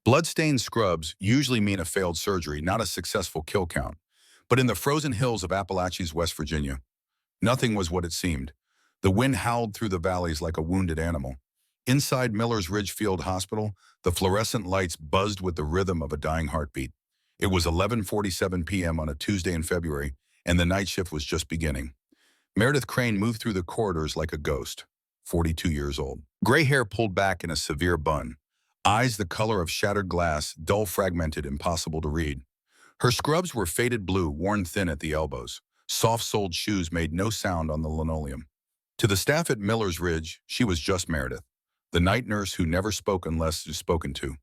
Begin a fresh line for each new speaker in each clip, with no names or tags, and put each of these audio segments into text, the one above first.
Bloodstained scrubs usually mean a failed surgery, not a successful kill count. But in the frozen hills of Appalachia's West Virginia, nothing was what it seemed. The wind howled through the valleys like a wounded animal. Inside Miller's Ridge Field Hospital, the fluorescent lights buzzed with the rhythm of a dying heartbeat. It was 11:47 p.m. on a Tuesday in February, and the night shift was just beginning. Meredith Crane moved through the corridors like a ghost, 42 years old. Gray hair pulled back in a severe bun. Eyes the color of shattered glass, dull, fragmented, impossible to read. Her scrubs were faded blue, worn thin at the elbows. Soft-soled shoes made no sound on the linoleum. To the staff at Miller's Ridge, she was just Meredith, the night nurse who never spoke unless spoken to,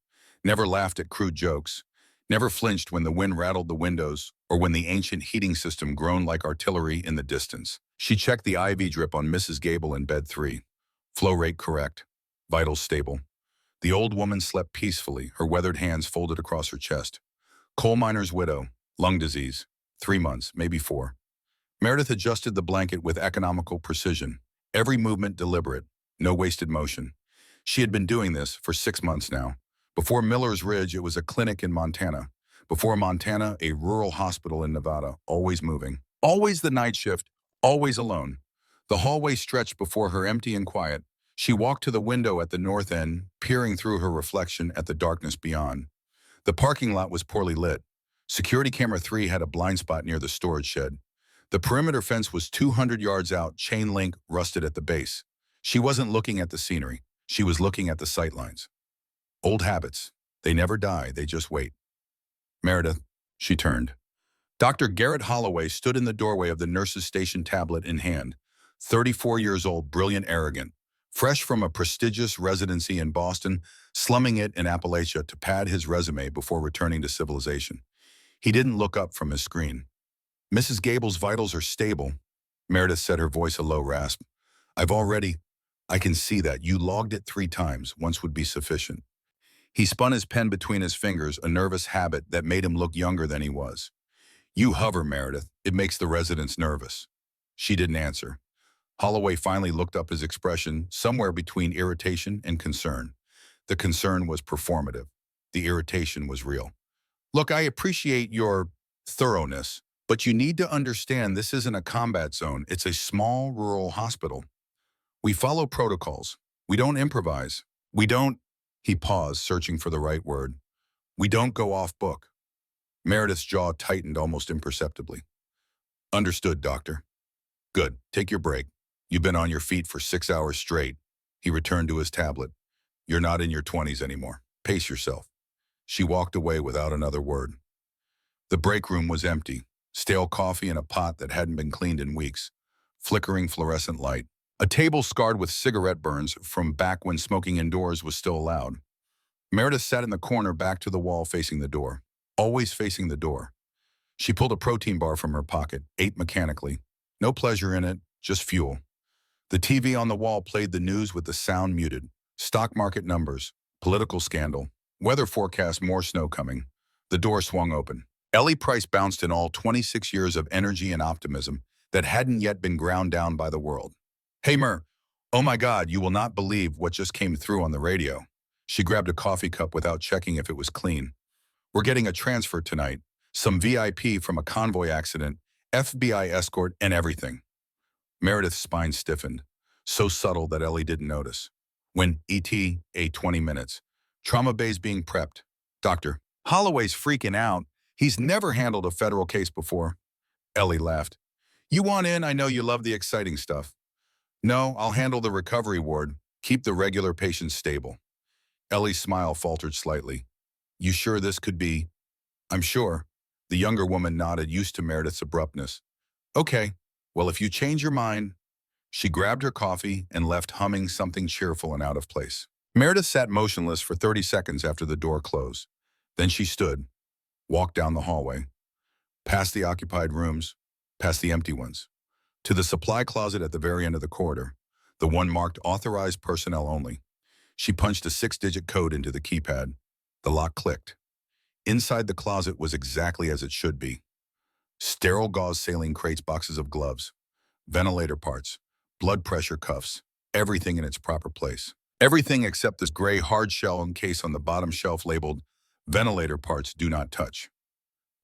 never laughed at crude jokes, never flinched when the wind rattled the windows or when the ancient heating system groaned like artillery in the distance. She checked the IV drip on Mrs. Gable in bed 3. Flow rate correct. Vitals stable. The old woman slept peacefully, her weathered hands folded across her chest. Coal miner's widow, lung disease, 3 months, maybe 4. Meredith adjusted the blanket with economical precision, every movement deliberate, no wasted motion. She had been doing this for 6 months now. Before Miller's Ridge, it was a clinic in Montana. Before Montana, a rural hospital in Nevada, always moving. Always the night shift, always alone. The hallway stretched before her, empty and quiet. She walked to the window at the north end, peering through her reflection at the darkness beyond. The parking lot was poorly lit. Security camera 3 had a blind spot near the storage shed. The perimeter fence was 200 yards out, chain link rusted at the base. She wasn't looking at the scenery. She was looking at the sightlines. Old habits. They never die, they just wait. Meredith, she turned. Dr. Garrett Holloway stood in the doorway of the nurse's station, tablet in hand. 34 years old, brilliant, arrogant. Fresh from a prestigious residency in Boston, slumming it in Appalachia to pad his resume before returning to civilization. He didn't look up from his screen. Mrs. Gable's vitals are stable, Meredith said, her voice a low rasp. I can see that. You logged it 3 times. Once would be sufficient. He spun his pen between his fingers, a nervous habit that made him look younger than he was. You hover, Meredith. It makes the residents nervous. She didn't answer. Holloway finally looked up, his expression somewhere between irritation and concern. The concern was performative. The irritation was real. Look, I appreciate your thoroughness, but you need to understand this isn't a combat zone. It's a small rural hospital. We follow protocols. We don't improvise. He paused, searching for the right word. We don't go off book. Meredith's jaw tightened almost imperceptibly. Understood, doctor. Good. Take your break. You've been on your feet for 6 hours straight. He returned to his tablet. You're not in your 20s anymore. Pace yourself. She walked away without another word. The break room was empty. Stale coffee in a pot that hadn't been cleaned in weeks. Flickering fluorescent light. A table scarred with cigarette burns from back when smoking indoors was still allowed. Meredith sat in the corner, back to the wall, facing the door. Always facing the door. She pulled a protein bar from her pocket, ate mechanically. No pleasure in it, just fuel. The TV on the wall played the news with the sound muted. Stock market numbers, political scandal, weather forecast, more snow coming. The door swung open. Ellie Price bounced in, all 26 years of energy and optimism that hadn't yet been ground down by the world. Hey, Mer. Oh my God, you will not believe what just came through on the radio. She grabbed a coffee cup without checking if it was clean. We're getting a transfer tonight. Some VIP from a convoy accident, FBI escort, and everything. Meredith's spine stiffened, so subtle that Ellie didn't notice. When ET, 20 minutes. Trauma bay's being prepped. Doctor, Holloway's freaking out. He's never handled a federal case before. Ellie laughed. You want in? I know you love the exciting stuff. No, I'll handle the recovery ward. Keep the regular patients stable. Ellie's smile faltered slightly. You sure this could be? I'm sure. The younger woman nodded, used to Meredith's abruptness. Okay, well, if you change your mind. She grabbed her coffee and left, humming something cheerful and out of place. Meredith sat motionless for 30 seconds after the door closed. Then she stood, walked down the hallway, past the occupied rooms, past the empty ones, to the supply closet at the very end of the corridor, the one marked authorized personnel only. She punched a 6-digit code into the keypad. The lock clicked. Inside the closet was exactly as it should be. Sterile gauze saline crates, boxes of gloves, ventilator parts, blood pressure cuffs, everything in its proper place. Everything except this gray hard shell case on the bottom shelf labeled Ventilator parts do not touch.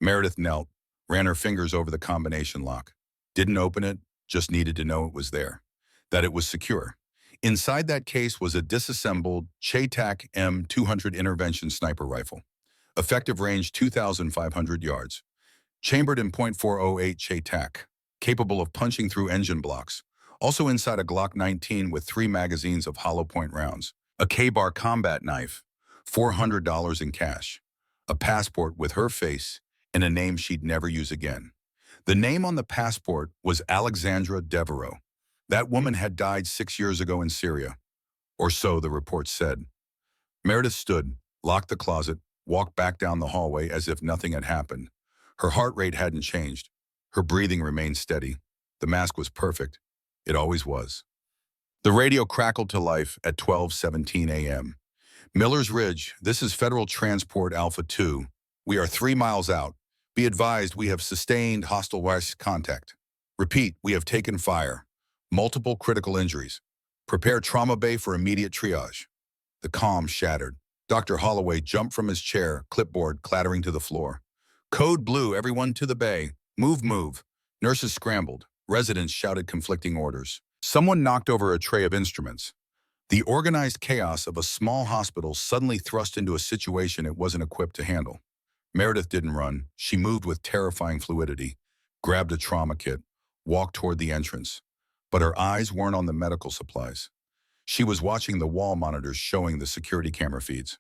Meredith knelt, ran her fingers over the combination lock. Didn't open it, just needed to know it was there, that it was secure. Inside that case was a disassembled ChayTac M200 intervention sniper rifle. Effective range 2,500 yards. Chambered in .408 ChayTac, capable of punching through engine blocks. Also inside a Glock 19 with 3 magazines of hollow point rounds. A K-bar combat knife. $400 in cash. A passport with her face and a name she'd never use again. The name on the passport was Alexandra Devereaux. That woman had died 6 years ago in Syria. Or so the report said. Meredith stood, locked the closet, walked back down the hallway as if nothing had happened. Her heart rate hadn't changed. Her breathing remained steady. The mask was perfect. It always was. The radio crackled to life at 12:17 a.m. Miller's Ridge, this is Federal Transport Alpha 2. We are 3 miles out. Be advised we have sustained hostile west contact. Repeat, we have taken fire. Multiple critical injuries. Prepare trauma bay for immediate triage. The calm shattered. Dr. Holloway jumped from his chair, clipboard clattering to the floor. Code blue, everyone to the bay. Move, move. Nurses scrambled. Residents shouted conflicting orders. Someone knocked over a tray of instruments. The organized chaos of a small hospital suddenly thrust into a situation it wasn't equipped to handle. Meredith didn't run. She moved with terrifying fluidity, grabbed a trauma kit, walked toward the entrance. But her eyes weren't on the medical supplies. She was watching the wall monitors showing the security camera feeds.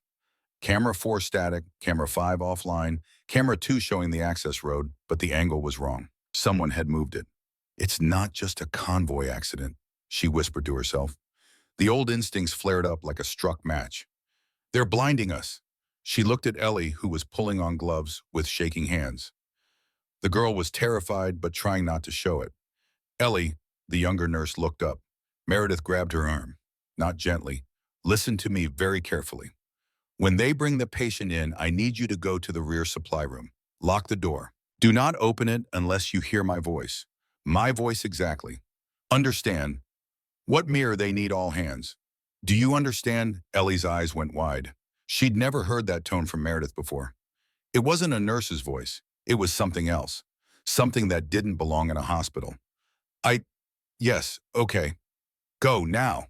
Camera 4 static, camera 5 offline, camera 2 showing the access road, but the angle was wrong. Someone had moved it. It's not just a convoy accident, she whispered to herself. The old instincts flared up like a struck match. They're blinding us. She looked at Ellie, who was pulling on gloves with shaking hands. The girl was terrified, but trying not to show it. Ellie, the younger nurse, looked up. Meredith grabbed her arm. Not gently. Listen to me very carefully. When they bring the patient in, I need you to go to the rear supply room. Lock the door. Do not open it unless you hear my voice. My voice exactly. Understand? What mirror they need all hands. Do you understand? Ellie's eyes went wide. She'd never heard that tone from Meredith before. It wasn't a nurse's voice. It was something else. Something that didn't belong in a hospital. Yes, okay. Go, now.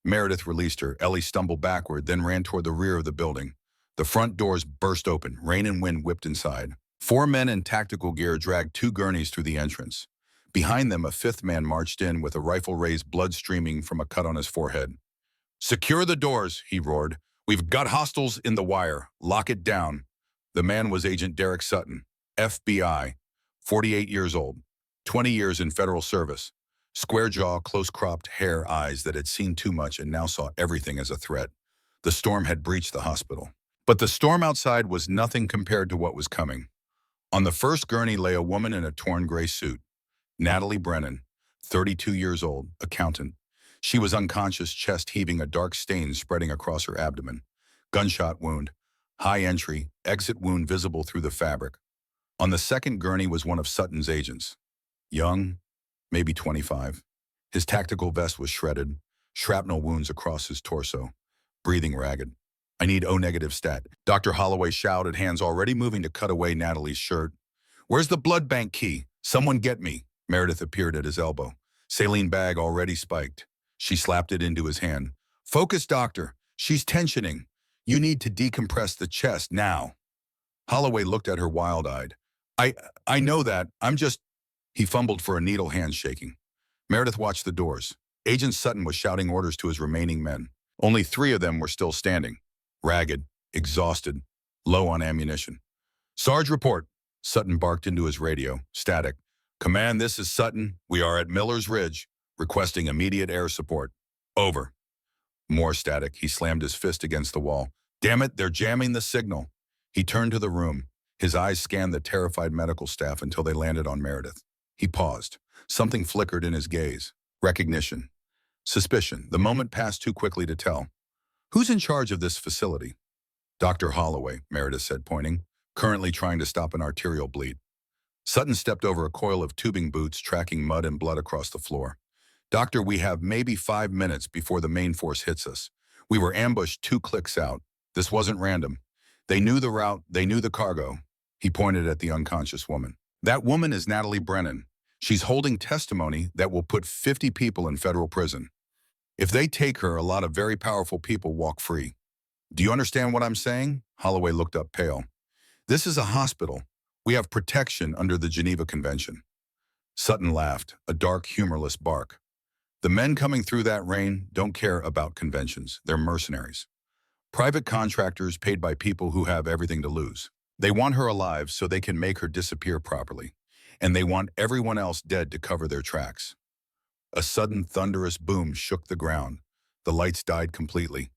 Meredith released her. Ellie stumbled backward, then ran toward the rear of the building. The front doors burst open. Rain and wind whipped inside. 4 men in tactical gear dragged 2 gurneys through the entrance. Behind them, a 5th man marched in with a rifle raised, blood streaming from a cut on his forehead. Secure the doors, he roared. We've got hostiles in the wire. Lock it down. The man was Agent Derek Sutton, FBI, 48 years old, 20 years in federal service. Square jaw, close-cropped hair, eyes that had seen too much and now saw everything as a threat. The storm had breached the hospital. But the storm outside was nothing compared to what was coming. On the first gurney lay a woman in a torn gray suit. Natalie Brennan, 32 years old, accountant. She was unconscious, chest heaving, a dark stain spreading across her abdomen. Gunshot wound, high entry, exit wound visible through the fabric. On the second gurney was one of Sutton's agents. Young, maybe 25. His tactical vest was shredded, shrapnel wounds across his torso, breathing ragged. I need O-negative stat. Dr. Holloway shouted, hands already moving to cut away Natalie's shirt. Where's the blood bank key? Someone get me. Meredith appeared at his elbow. Saline bag already spiked. She slapped it into his hand. Focus, doctor. She's tensioning. You need to decompress the chest now. Holloway looked at her wild-eyed. I know that. I'm just... He fumbled for a needle, hands shaking. Meredith watched the doors. Agent Sutton was shouting orders to his remaining men. Only 3 of them were still standing. Ragged, exhausted, low on ammunition. Sarge, report. Sutton barked into his radio. Static. Command, this is Sutton. We are at Miller's Ridge, requesting immediate air support. Over. More static. He slammed his fist against the wall. Damn it, they're jamming the signal. He turned to the room. His eyes scanned the terrified medical staff until they landed on Meredith. He paused. Something flickered in his gaze. Recognition. Suspicion. The moment passed too quickly to tell. Who's in charge of this facility? Dr. Holloway, Meredith said, pointing, currently trying to stop an arterial bleed. Sutton stepped over a coil of tubing boots, tracking mud and blood across the floor. Doctor, we have maybe 5 minutes before the main force hits us. We were ambushed 2 clicks out. This wasn't random. They knew the route, they knew the cargo. He pointed at the unconscious woman. That woman is Natalie Brennan. She's holding testimony that will put 50 people in federal prison. If they take her, a lot of very powerful people walk free. Do you understand what I'm saying? Holloway looked up pale. This is a hospital. We have protection under the Geneva Convention. Sutton laughed, a dark, humorless bark. The men coming through that rain don't care about conventions. They're mercenaries. Private contractors paid by people who have everything to lose. They want her alive so they can make her disappear properly. And they want everyone else dead to cover their tracks. A sudden thunderous boom shook the ground. The lights died completely.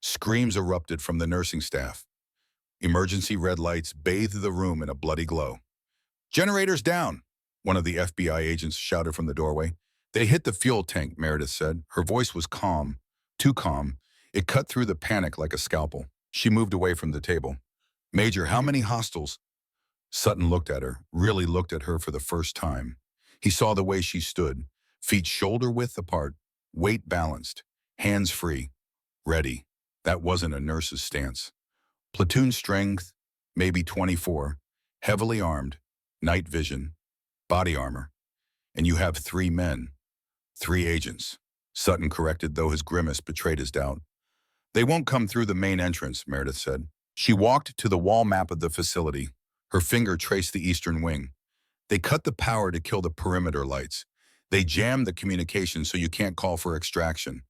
Screams erupted from the nursing staff. Emergency red lights bathed the room in a bloody glow. "Generators down!" one of the FBI agents shouted from the doorway. "They hit the fuel tank," Meredith said. Her voice was calm, too calm. It cut through the panic like a scalpel. She moved away from the table. "Major, how many hostiles?" Sutton looked at her, really looked at her for the first time. He saw the way she stood, feet shoulder-width apart, weight balanced, hands free, ready. That wasn't a nurse's stance. Platoon strength, maybe 24, heavily armed, night vision, body armor. And you have 3 men, 3 agents. Sutton corrected, though his grimace betrayed his doubt. "They won't come through the main entrance," Meredith said. She walked to the wall map of the facility. Her finger traced the eastern wing. "They cut the power to kill the perimeter lights. They jam the communication so you can't call for extraction.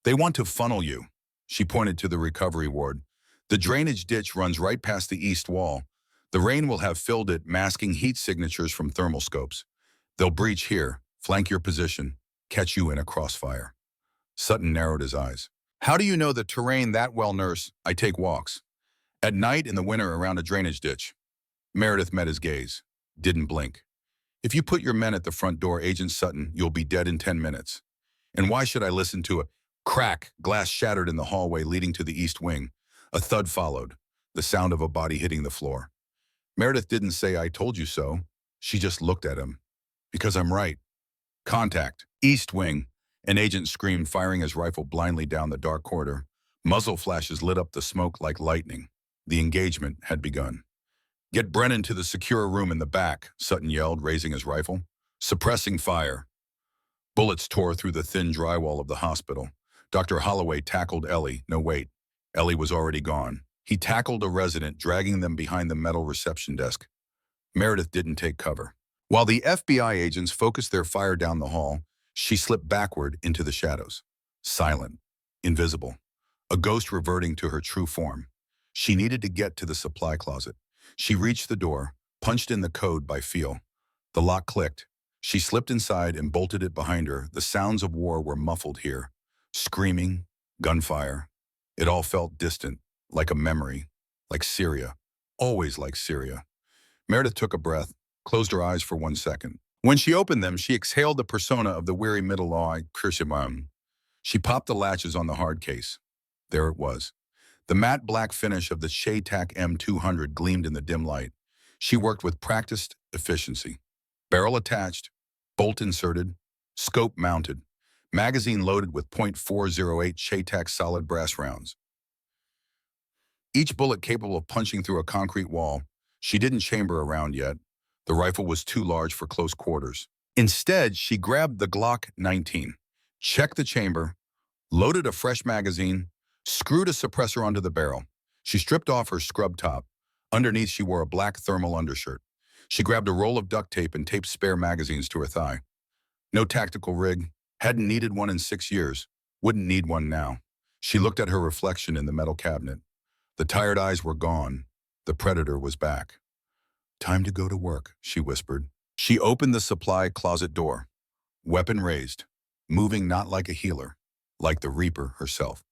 They want to funnel you." She pointed to the recovery ward. "The drainage ditch runs right past the east wall. The rain will have filled it, masking heat signatures from thermal scopes. They'll breach here, flank your position, catch you in a crossfire." Sutton narrowed his eyes. "How do you know the terrain that well, nurse?" "I take walks. At night in the winter around a drainage ditch." Meredith met his gaze. Didn't blink. "If you put your men at the front door, Agent Sutton, you'll be dead in 10 minutes. And why should I listen to a crack? Glass shattered in the hallway leading to the east wing. A thud followed, the sound of a body hitting the floor. Meredith didn't say, "I told you so." She just looked at him. "Because I'm right." "Contact. East wing." An agent screamed, firing his rifle blindly down the dark corridor. Muzzle flashes lit up the smoke like lightning. The engagement had begun. "Get Brennan to the secure room in the back," Sutton yelled, raising his rifle. Suppressing fire. Bullets tore through the thin drywall of the hospital. Dr. Holloway tackled Ellie. No, wait. Ellie was already gone. He tackled a resident, dragging them behind the metal reception desk. Meredith didn't take cover. While the FBI agents focused their fire down the hall, she slipped backward into the shadows. Silent. Invisible. A ghost reverting to her true form. She needed to get to the supply closet. She reached the door, punched in the code by feel. The lock clicked. She slipped inside and bolted it behind her. The sounds of war were muffled here. Screaming, gunfire. It all felt distant, like a memory, like Syria. Always like Syria. Meredith took a breath, closed her eyes for 1 second. When she opened them, she exhaled the persona of the weary middle-aged Kirschbaum. She popped the latches on the hard case. There it was. The matte black finish of the Shaytac M200 gleamed in the dim light. She worked with practiced efficiency. Barrel attached, bolt inserted, scope mounted, magazine loaded with .408 Shaytac solid brass rounds. Each bullet capable of punching through a concrete wall. She didn't chamber a round yet. The rifle was too large for close quarters. Instead, she grabbed the Glock 19, checked the chamber, loaded a fresh magazine, screwed a suppressor onto the barrel. She stripped off her scrub top. Underneath, she wore a black thermal undershirt. She grabbed a roll of duct tape and taped spare magazines to her thigh. No tactical rig. Hadn't needed one in 6 years. Wouldn't need one now. She looked at her reflection in the metal cabinet. The tired eyes were gone. The predator was back. "Time to go to work," she whispered. She opened the supply closet door. Weapon raised. Moving not like a healer, like the Reaper herself.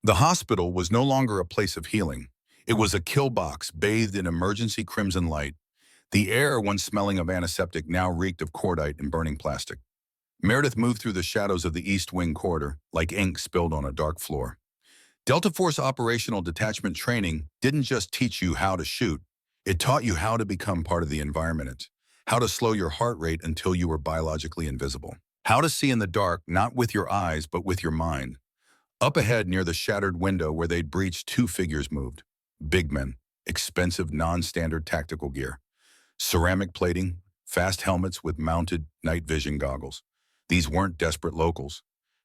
The hospital was no longer a place of healing. It was a kill box bathed in emergency crimson light. The air, once smelling of antiseptic, now reeked of cordite and burning plastic. Meredith moved through the shadows of the East Wing corridor, like ink spilled on a dark floor. Delta Force operational detachment training didn't just teach you how to shoot. It taught you how to become part of the environment, how to slow your heart rate until you were biologically invisible, how to see in the dark, not with your eyes, but with your mind. Up ahead near the shattered window where they'd breached, 2 figures moved. Big men, expensive non-standard tactical gear, ceramic plating, fast helmets with mounted night vision goggles. These weren't desperate locals.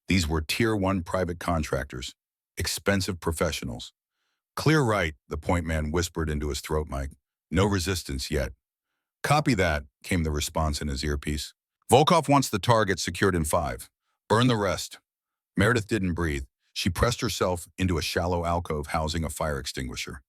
These were Tier 1 private contractors, expensive professionals. Clear right, the point man whispered into his throat mic. No resistance yet. Copy that, came the response in his earpiece. Volkov wants the target secured in 5. Burn the rest. Meredith didn't breathe. She pressed herself into a shallow alcove housing a fire extinguisher.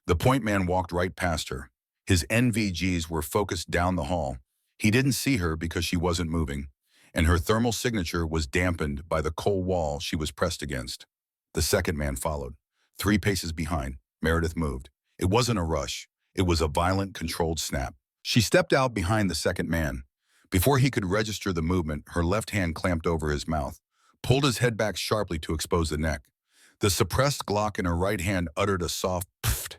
The point man walked right past her. His NVGs were focused down the hall. He didn't see her because she wasn't moving, and her thermal signature was dampened by the cold wall she was pressed against. The second man followed. 3 paces behind, Meredith moved. It wasn't a rush. It was a violent, controlled snap. She stepped out behind the second man. Before he could register the movement, her left hand clamped over his mouth, pulled his head back sharply to expose the neck. The suppressed Glock in her right hand uttered a soft pfft.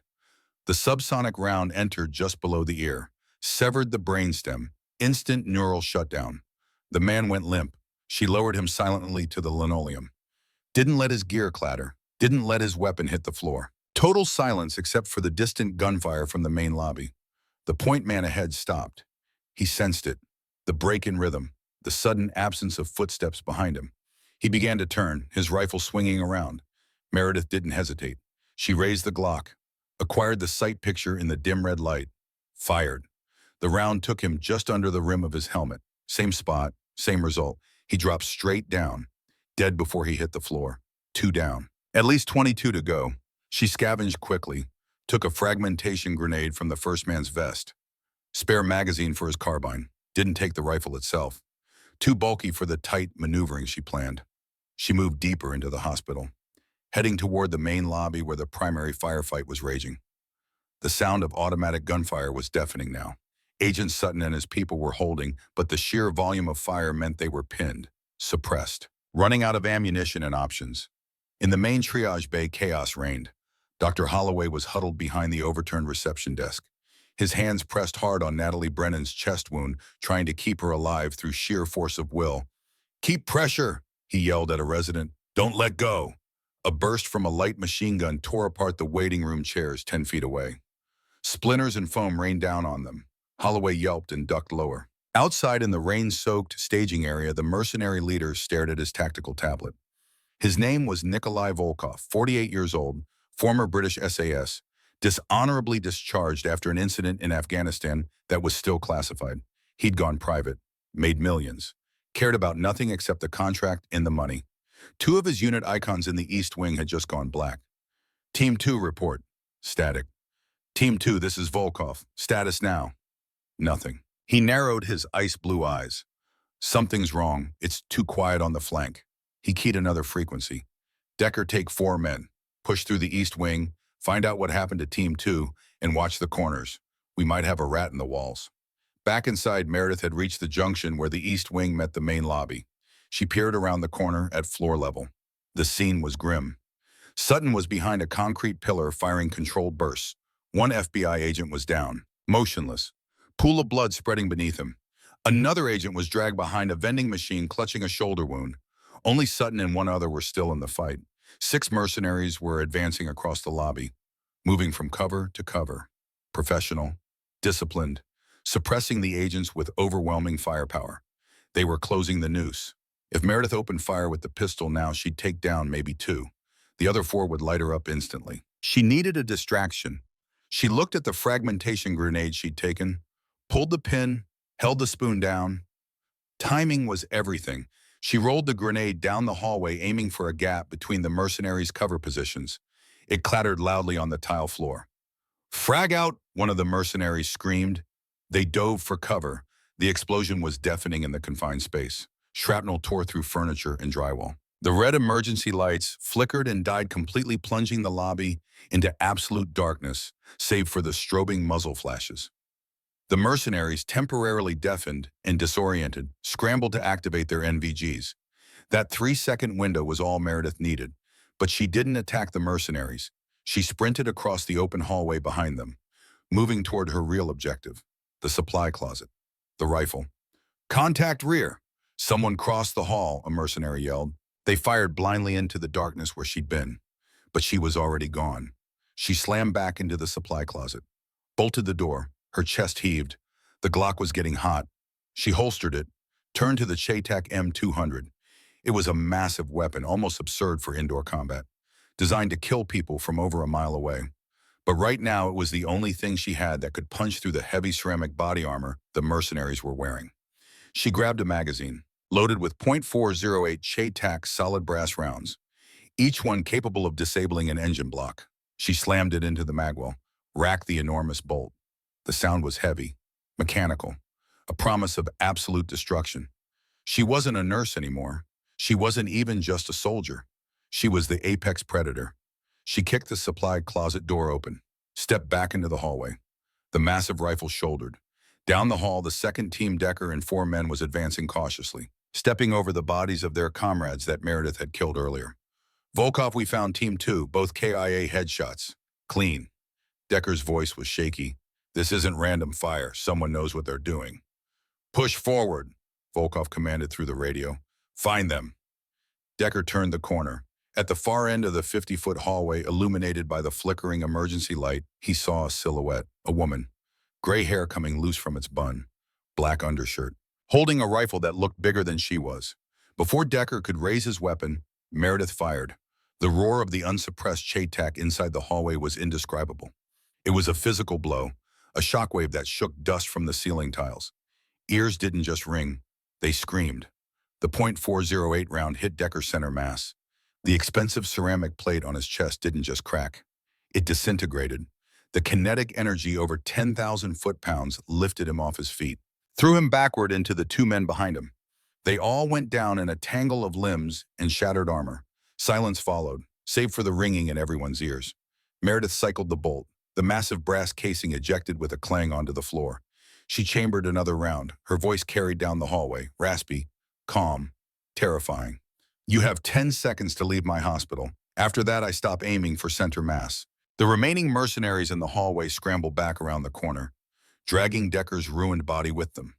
The subsonic round entered just below the ear, severed the brainstem, instant neural shutdown. The man went limp. She lowered him silently to the linoleum. Didn't let his gear clatter, didn't let his weapon hit the floor. Total silence except for the distant gunfire from the main lobby. The point man ahead stopped. He sensed it, the break in rhythm, the sudden absence of footsteps behind him. He began to turn, his rifle swinging around. Meredith didn't hesitate. She raised the Glock, acquired the sight picture in the dim red light, fired. The round took him just under the rim of his helmet. Same spot, same result. He dropped straight down, dead before he hit the floor. 2 down. At least 22 to go. She scavenged quickly, took a fragmentation grenade from the first man's vest. Spare magazine for his carbine. Didn't take the rifle itself. Too bulky for the tight maneuvering she planned. She moved deeper into the hospital, heading toward the main lobby where the primary firefight was raging. The sound of automatic gunfire was deafening now. Agent Sutton and his people were holding, but the sheer volume of fire meant they were pinned, suppressed, running out of ammunition and options. In the main triage bay, chaos reigned. Dr. Holloway was huddled behind the overturned reception desk, his hands pressed hard on Natalie Brennan's chest wound, trying to keep her alive through sheer force of will. "Keep pressure," he yelled at a resident. "Don't let go." A burst from a light machine gun tore apart the waiting room chairs 10 feet away. Splinters and foam rained down on them. Holloway yelped and ducked lower. Outside in the rain-soaked staging area, the mercenary leader stared at his tactical tablet. His name was Nikolai Volkov, 48 years old, former British SAS, dishonorably discharged after an incident in Afghanistan that was still classified. He'd gone private, made millions, cared about nothing except the contract and the money. 2 of his unit icons in the East Wing had just gone black. Team 2 report. Static. Team 2, this is Volkov. Status now. Nothing. He narrowed his ice-blue eyes. Something's wrong. It's too quiet on the flank. He keyed another frequency. Decker, take 4 men. Push through the East Wing, find out what happened to Team 2, and watch the corners. We might have a rat in the walls. Back inside, Meredith had reached the junction where the East Wing met the main lobby. She peered around the corner at floor level. The scene was grim. Sutton was behind a concrete pillar firing controlled bursts. 1 FBI agent was down, motionless, pool of blood spreading beneath him. Another agent was dragged behind a vending machine clutching a shoulder wound. Only Sutton and 1 other were still in the fight. 6 mercenaries were advancing across the lobby, moving from cover to cover. Professional, disciplined, suppressing the agents with overwhelming firepower. They were closing the noose. If Meredith opened fire with the pistol now, she'd take down maybe 2. The other 4 would light her up instantly. She needed a distraction. She looked at the fragmentation grenade she'd taken, pulled the pin, held the spoon down. Timing was everything. She rolled the grenade down the hallway, aiming for a gap between the mercenaries' cover positions. It clattered loudly on the tile floor. "Frag out!" one of the mercenaries screamed. They dove for cover. The explosion was deafening in the confined space. Shrapnel tore through furniture and drywall. The red emergency lights flickered and died completely, plunging the lobby into absolute darkness, save for the strobing muzzle flashes. The mercenaries, temporarily deafened and disoriented, scrambled to activate their NVGs. That 3-second window was all Meredith needed, but she didn't attack the mercenaries. She sprinted across the open hallway behind them, moving toward her real objective, the supply closet, the rifle. "Contact rear!" "Someone crossed the hall," a mercenary yelled. They fired blindly into the darkness where she'd been, but she was already gone. She slammed back into the supply closet, bolted the door. Her chest heaved. The Glock was getting hot. She holstered it, turned to the Chaytak M200. It was a massive weapon, almost absurd for indoor combat, designed to kill people from over a mile away. But right now, it was the only thing she had that could punch through the heavy ceramic body armor the mercenaries were wearing. She grabbed a magazine, loaded with .408 Chaytak solid brass rounds, each one capable of disabling an engine block. She slammed it into the magwell, racked the enormous bolt. The sound was heavy, mechanical, a promise of absolute destruction. She wasn't a nurse anymore. She wasn't even just a soldier. She was the apex predator. She kicked the supply closet door open, stepped back into the hallway, the massive rifle shouldered. Down the hall, the second team Decker and 4 men was advancing cautiously, stepping over the bodies of their comrades that Meredith had killed earlier. Volkov, we found Team 2, both KIA headshots. Clean. Decker's voice was shaky. This isn't random fire. Someone knows what they're doing. Push forward, Volkov commanded through the radio. Find them. Decker turned the corner. At the far end of the 50-foot hallway, illuminated by the flickering emergency light, he saw a silhouette, a woman, gray hair coming loose from its bun, black undershirt, holding a rifle that looked bigger than she was. Before Decker could raise his weapon, Meredith fired. The roar of the unsuppressed Chaytak inside the hallway was indescribable. It was a physical blow, a shockwave that shook dust from the ceiling tiles. Ears didn't just ring, they screamed. The .408 round hit Decker's center mass. The expensive ceramic plate on his chest didn't just crack. It disintegrated. The kinetic energy over 10,000 foot-pounds lifted him off his feet, threw him backward into the 2 men behind him. They all went down in a tangle of limbs and shattered armor. Silence followed, save for the ringing in everyone's ears. Meredith cycled the bolt, the massive brass casing ejected with a clang onto the floor. She chambered another round, her voice carried down the hallway, raspy, calm, terrifying. You have 10 seconds to leave my hospital. After that, I stop aiming for center mass. The remaining mercenaries in the hallway scrambled back around the corner, dragging Decker's ruined body with them.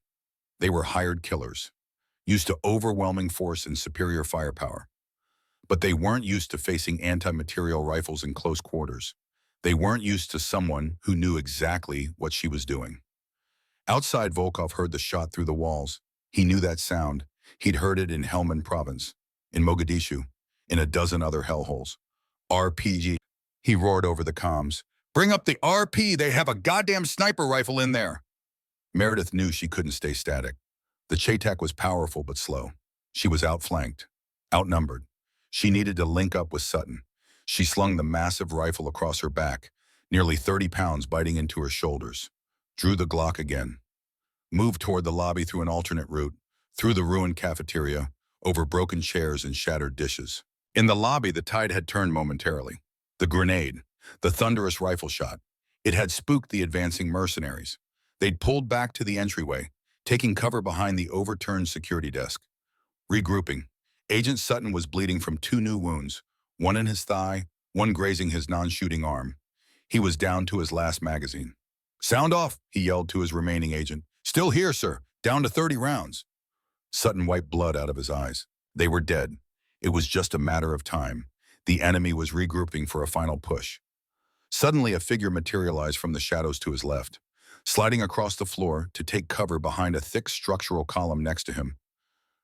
They were hired killers, used to overwhelming force and superior firepower. But they weren't used to facing anti-material rifles in close quarters. They weren't used to someone who knew exactly what she was doing. Outside, Volkov heard the shot through the walls. He knew that sound. He'd heard it in Helmand province, in Mogadishu, in a dozen other hellholes. RPG, he roared over the comms. Bring up the RP, they have a goddamn sniper rifle in there. Meredith knew she couldn't stay static. The Chaytak was powerful but slow. She was outflanked, outnumbered. She needed to link up with Sutton. She slung the massive rifle across her back, nearly 30 pounds biting into her shoulders. Drew the Glock again. Moved toward the lobby through an alternate route, through the ruined cafeteria, over broken chairs and shattered dishes. In the lobby, the tide had turned momentarily. The grenade, the thunderous rifle shot, it had spooked the advancing mercenaries. They'd pulled back to the entryway, taking cover behind the overturned security desk. Regrouping, Agent Sutton was bleeding from 2 new wounds, one in his thigh, one grazing his non-shooting arm. He was down to his last magazine. Sound off, he yelled to his remaining agent. Still here, sir. Down to 30 rounds. Sutton wiped blood out of his eyes. They were dead. It was just a matter of time. The enemy was regrouping for a final push. Suddenly, a figure materialized from the shadows to his left, sliding across the floor to take cover behind a thick structural column next to him.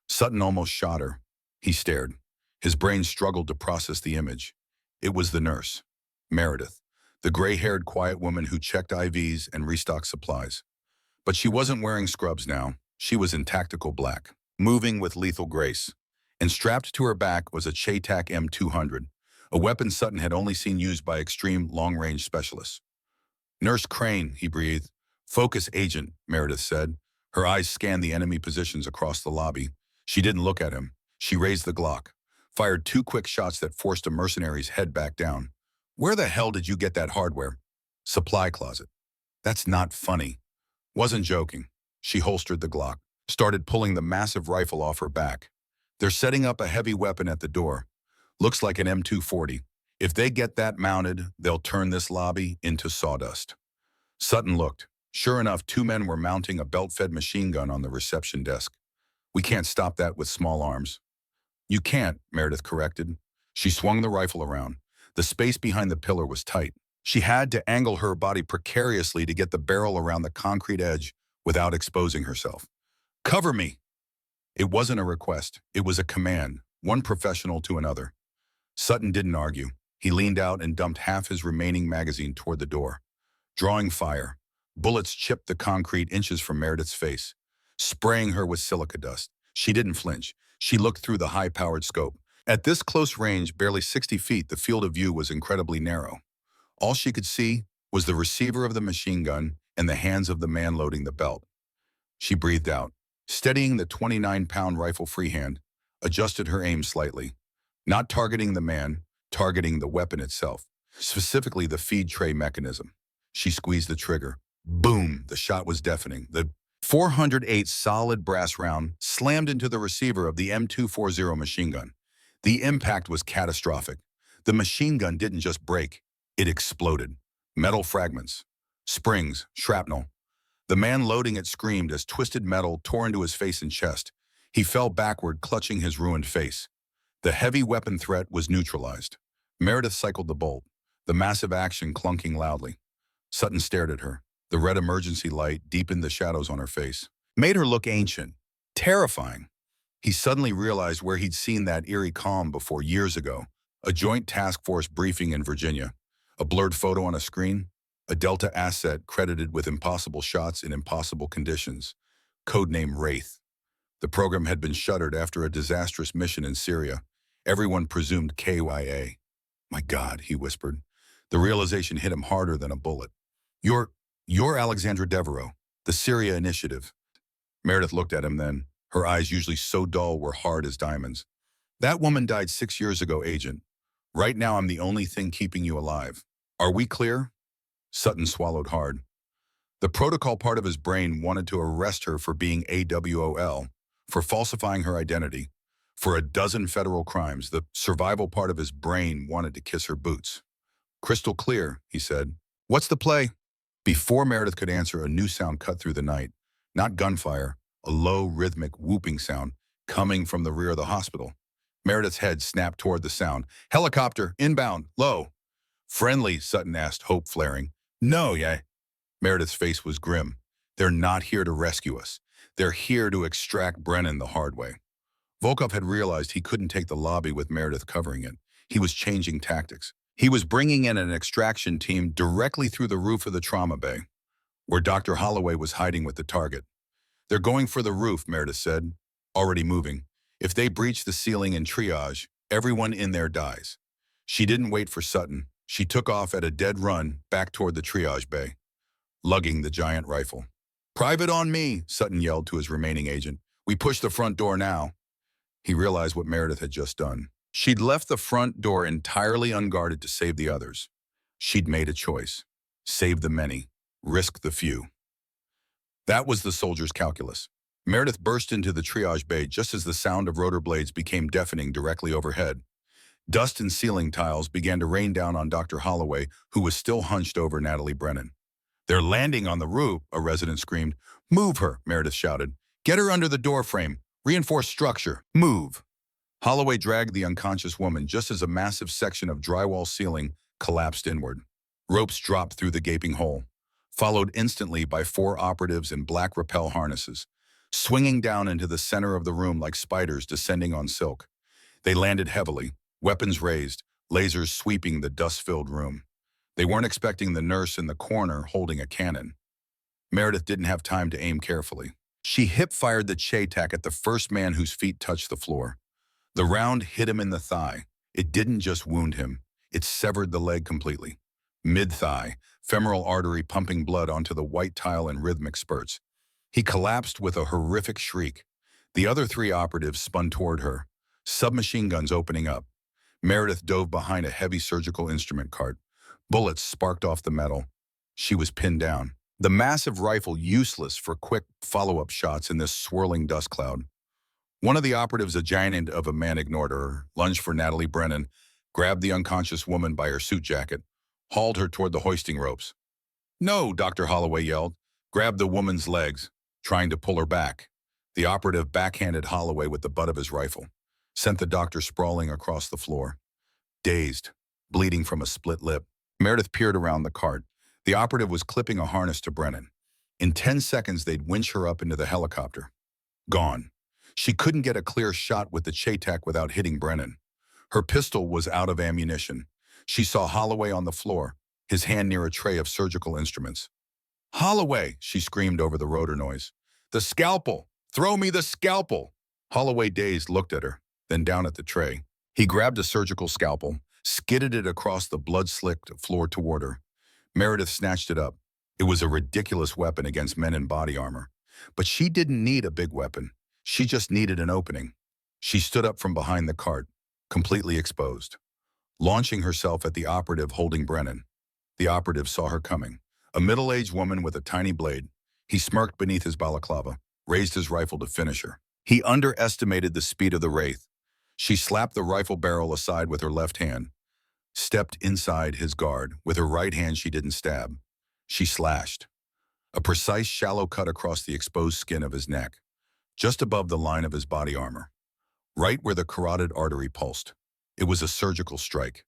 Sutton almost shot her. He stared. His brain struggled to process the image. It was the nurse, Meredith, the gray-haired, quiet woman who checked IVs and restocked supplies. But she wasn't wearing scrubs now. She was in tactical black, moving with lethal grace. And strapped to her back was a Chaytak M200, a weapon Sutton had only seen used by extreme long-range specialists. Nurse Crane, he breathed. Focus, Agent, Meredith said. Her eyes scanned the enemy positions across the lobby. She didn't look at him. She raised the Glock, fired 2 quick shots that forced a mercenary's head back down. Where the hell did you get that hardware? Supply closet. That's not funny. Wasn't joking. She holstered the Glock, started pulling the massive rifle off her back. They're setting up a heavy weapon at the door. Looks like an M240. If they get that mounted, they'll turn this lobby into sawdust. Sutton looked. Sure enough, 2 men were mounting a belt-fed machine gun on the reception desk. We can't stop that with small arms. You can't, Meredith corrected. She swung the rifle around. The space behind the pillar was tight. She had to angle her body precariously to get the barrel around the concrete edge without exposing herself. "Cover me!" It wasn't a request. It was a command, one professional to another. Sutton didn't argue. He leaned out and dumped half his remaining magazine toward the door. Drawing fire, bullets chipped the concrete inches from Meredith's face, spraying her with silica dust. She didn't flinch. She looked through the high-powered scope. At this close range, barely 60 feet, the field of view was incredibly narrow. All she could see was the receiver of the machine gun and the hands of the man loading the belt. She breathed out, steadying the 29-pound rifle freehand, adjusted her aim slightly, not targeting the man, targeting the weapon itself, specifically the feed tray mechanism. She squeezed the trigger. Boom! The shot was deafening. The 408 solid brass round slammed into the receiver of the M240 machine gun. The impact was catastrophic. The machine gun didn't just break, it exploded. Metal fragments, springs, shrapnel. The man loading it screamed as twisted metal tore into his face and chest. He fell backward, clutching his ruined face. The heavy weapon threat was neutralized. Meredith cycled the bolt, the massive action clunking loudly. Sutton stared at her. The red emergency light deepened the shadows on her face, made her look ancient, terrifying. He suddenly realized where he'd seen that eerie calm before years ago. A joint task force briefing in Virginia. A blurred photo on a screen. A Delta asset credited with impossible shots in impossible conditions. Codename Wraith. The program had been shuttered after a disastrous mission in Syria. Everyone presumed KYA. "My God," he whispered. The realization hit him harder than a bullet. You're Alexandra Devereaux, the Syria Initiative." Meredith looked at him then. Her eyes, usually so dull, were hard as diamonds. "That woman died 6 years ago, Agent. Right now I'm the only thing keeping you alive. Are we clear?" Sutton swallowed hard. The protocol part of his brain wanted to arrest her for being AWOL, for falsifying her identity, for a dozen federal crimes. The survival part of his brain wanted to kiss her boots. "Crystal clear," he said. "What's the play?" Before Meredith could answer, a new sound cut through the night. Not gunfire, a low, rhythmic, whooping sound coming from the rear of the hospital. Meredith's head snapped toward the sound. "Helicopter, inbound, low." "Friendly?" Sutton asked, hope flaring. "No, yeah." Meredith's face was grim. "They're not here to rescue us. They're here to extract Brennan the hard way." Volkov had realized he couldn't take the lobby with Meredith covering it. He was changing tactics. He was bringing in an extraction team directly through the roof of the trauma bay, where Dr. Holloway was hiding with the target. "They're going for the roof," Meredith said, already moving. "If they breach the ceiling in triage, everyone in there dies." She didn't wait for Sutton. She took off at a dead run back toward the triage bay, lugging the giant rifle. "Private on me," Sutton yelled to his remaining agent. "We push the front door now." He realized what Meredith had just done. She'd left the front door entirely unguarded to save the others. She'd made a choice. Save the many, risk the few. That was the soldier's calculus. Meredith burst into the triage bay just as the sound of rotor blades became deafening directly overhead. Dust and ceiling tiles began to rain down on Dr. Holloway, who was still hunched over Natalie Brennan. "They're landing on the roof," a resident screamed. "Move her," Meredith shouted. "Get her under the door frame. Reinforce structure. Move." Holloway dragged the unconscious woman just as a massive section of drywall ceiling collapsed inward. Ropes dropped through the gaping hole, followed instantly by 4 operatives in black rappel harnesses, swinging down into the center of the room like spiders descending on silk. They landed heavily, weapons raised, lasers sweeping the dust-filled room. They weren't expecting the nurse in the corner holding a cannon. Meredith didn't have time to aim carefully. She hip-fired the Chaytak at the first man whose feet touched the floor. The round hit him in the thigh. It didn't just wound him. It severed the leg completely. Mid-thigh, femoral artery pumping blood onto the white tile in rhythmic spurts. He collapsed with a horrific shriek. The other 3 operatives spun toward her, submachine guns opening up. Meredith dove behind a heavy surgical instrument cart. Bullets sparked off the metal. She was pinned down. The massive rifle useless for quick follow-up shots in this swirling dust cloud. One of the operatives, a giant of a man, ignored her, lunged for Natalie Brennan, grabbed the unconscious woman by her suit jacket, hauled her toward the hoisting ropes. "No," Dr. Holloway yelled, grabbed the woman's legs, trying to pull her back. The operative backhanded Holloway with the butt of his rifle, sent the doctor sprawling across the floor. Dazed, bleeding from a split lip, Meredith peered around the cart. The operative was clipping a harness to Brennan. In 10 seconds, they'd winch her up into the helicopter. Gone. She couldn't get a clear shot with the Chaytak without hitting Brennan. Her pistol was out of ammunition. She saw Holloway on the floor, his hand near a tray of surgical instruments. "Holloway!" she screamed over the rotor noise. "The scalpel! Throw me the scalpel!" Holloway, dazed, looked at her, then down at the tray. He grabbed a surgical scalpel, skidded it across the blood-slicked floor toward her. Meredith snatched it up. It was a ridiculous weapon against men in body armor. But she didn't need a big weapon. She just needed an opening. She stood up from behind the cart, completely exposed, launching herself at the operative holding Brennan. The operative saw her coming. A middle-aged woman with a tiny blade. He smirked beneath his balaclava, raised his rifle to finish her. He underestimated the speed of the Wraith. She slapped the rifle barrel aside with her left hand, stepped inside his guard. With her right hand, she didn't stab. She slashed. A precise, shallow cut across the exposed skin of his neck, just above the line of his body armor, right where the carotid artery pulsed. It was a surgical strike,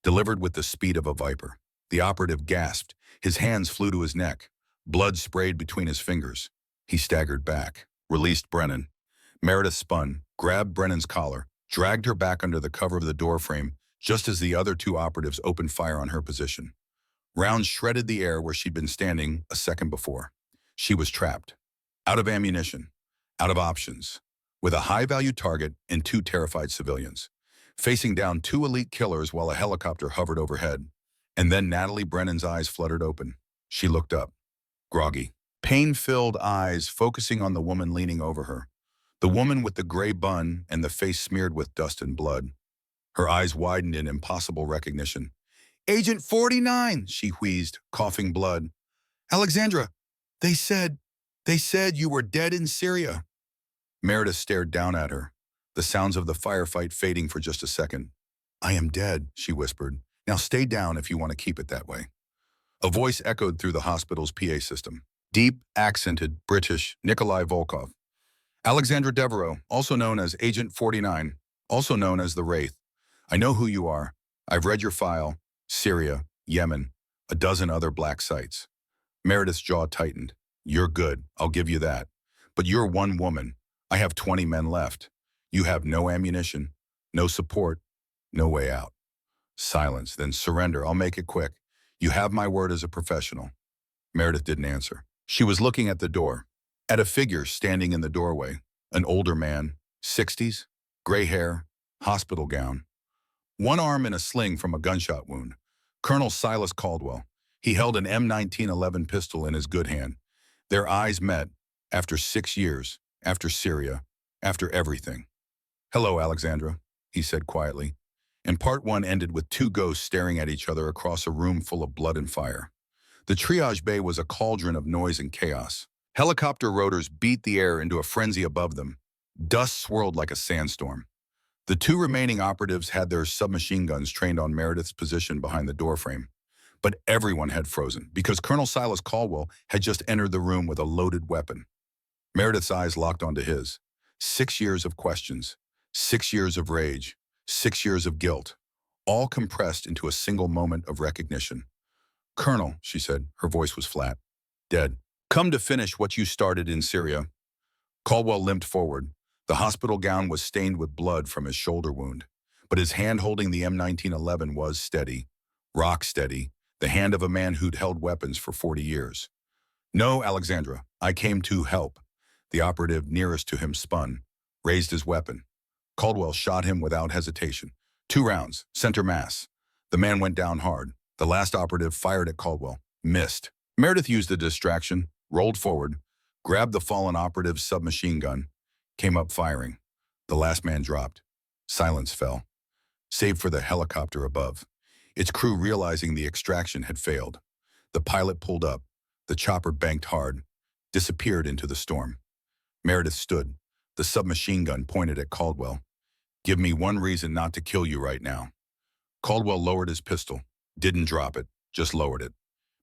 delivered with the speed of a viper. The operative gasped. His hands flew to his neck. Blood sprayed between his fingers. He staggered back, released Brennan. Meredith spun, grabbed Brennan's collar, dragged her back under the cover of the doorframe, just as the other two operatives opened fire on her position. Rounds shredded the air where she'd been standing a second before. She was trapped, out of ammunition, out of options, with a high-value target and two terrified civilians, facing down two elite killers while a helicopter hovered overhead. And then Natalie Brennan's eyes fluttered open. She looked up, groggy, pain-filled eyes focusing on the woman leaning over her, the woman with the gray bun and the face smeared with dust and blood. Her eyes widened in impossible recognition. "Agent 49, she wheezed, coughing blood. "Alexandra, they said you were dead in Syria." Meredith stared down at her, the sounds of the firefight fading for just a second. "I am dead," she whispered. "Now stay down if you want to keep it that way." A voice echoed through the hospital's PA system. Deep, accented, British, Nikolai Volkov. "Alexandra Devereaux, also known as Agent 49, also known as the Wraith. I know who you are. I've read your file. Syria, Yemen, a dozen other black sites." Meredith's jaw tightened. "You're good, I'll give you that. But you're one woman. I have 20 men left. You have no ammunition, no support, no way out." Silence, then surrender. "I'll make it quick. You have my word as a professional." Meredith didn't answer. She was looking at the door, at a figure standing in the doorway, an older man, 60s, gray hair, hospital gown. One arm in a sling from a gunshot wound. Colonel Silas Caldwell. He held an M1911 pistol in his good hand. Their eyes met, after 6 years, after Syria, after everything. "Hello, Alexandra," he said quietly. And part one ended with two ghosts staring at each other across a room full of blood and fire. The triage bay was a cauldron of noise and chaos. Helicopter rotors beat the air into a frenzy above them. Dust swirled like a sandstorm. The two remaining operatives had their submachine guns trained on Meredith's position behind the doorframe. But everyone had frozen, because Colonel Silas Caldwell had just entered the room with a loaded weapon. Meredith's eyes locked onto his. 6 years of questions, 6 years of rage, 6 years of guilt, all compressed into a single moment of recognition. "Colonel," she said, her voice was flat, "dead. Come to finish what you started in Syria." Caldwell limped forward. The hospital gown was stained with blood from his shoulder wound, but his hand holding the M1911 was steady, rock steady, the hand of a man who'd held weapons for 40 years. "No, Alexandra, I came to help." The operative nearest to him spun, raised his weapon. Caldwell shot him without hesitation. 2 rounds, center mass. The man went down hard. The last operative fired at Caldwell, missed. Meredith used the distraction, rolled forward, grabbed the fallen operative's submachine gun, came up firing. The last man dropped. Silence fell, save for the helicopter above, its crew realizing the extraction had failed. The pilot pulled up. The chopper banked hard, disappeared into the storm. Meredith stood, the submachine gun pointed at Caldwell. "Give me one reason not to kill you right now." Caldwell lowered his pistol, didn't drop it, just lowered it.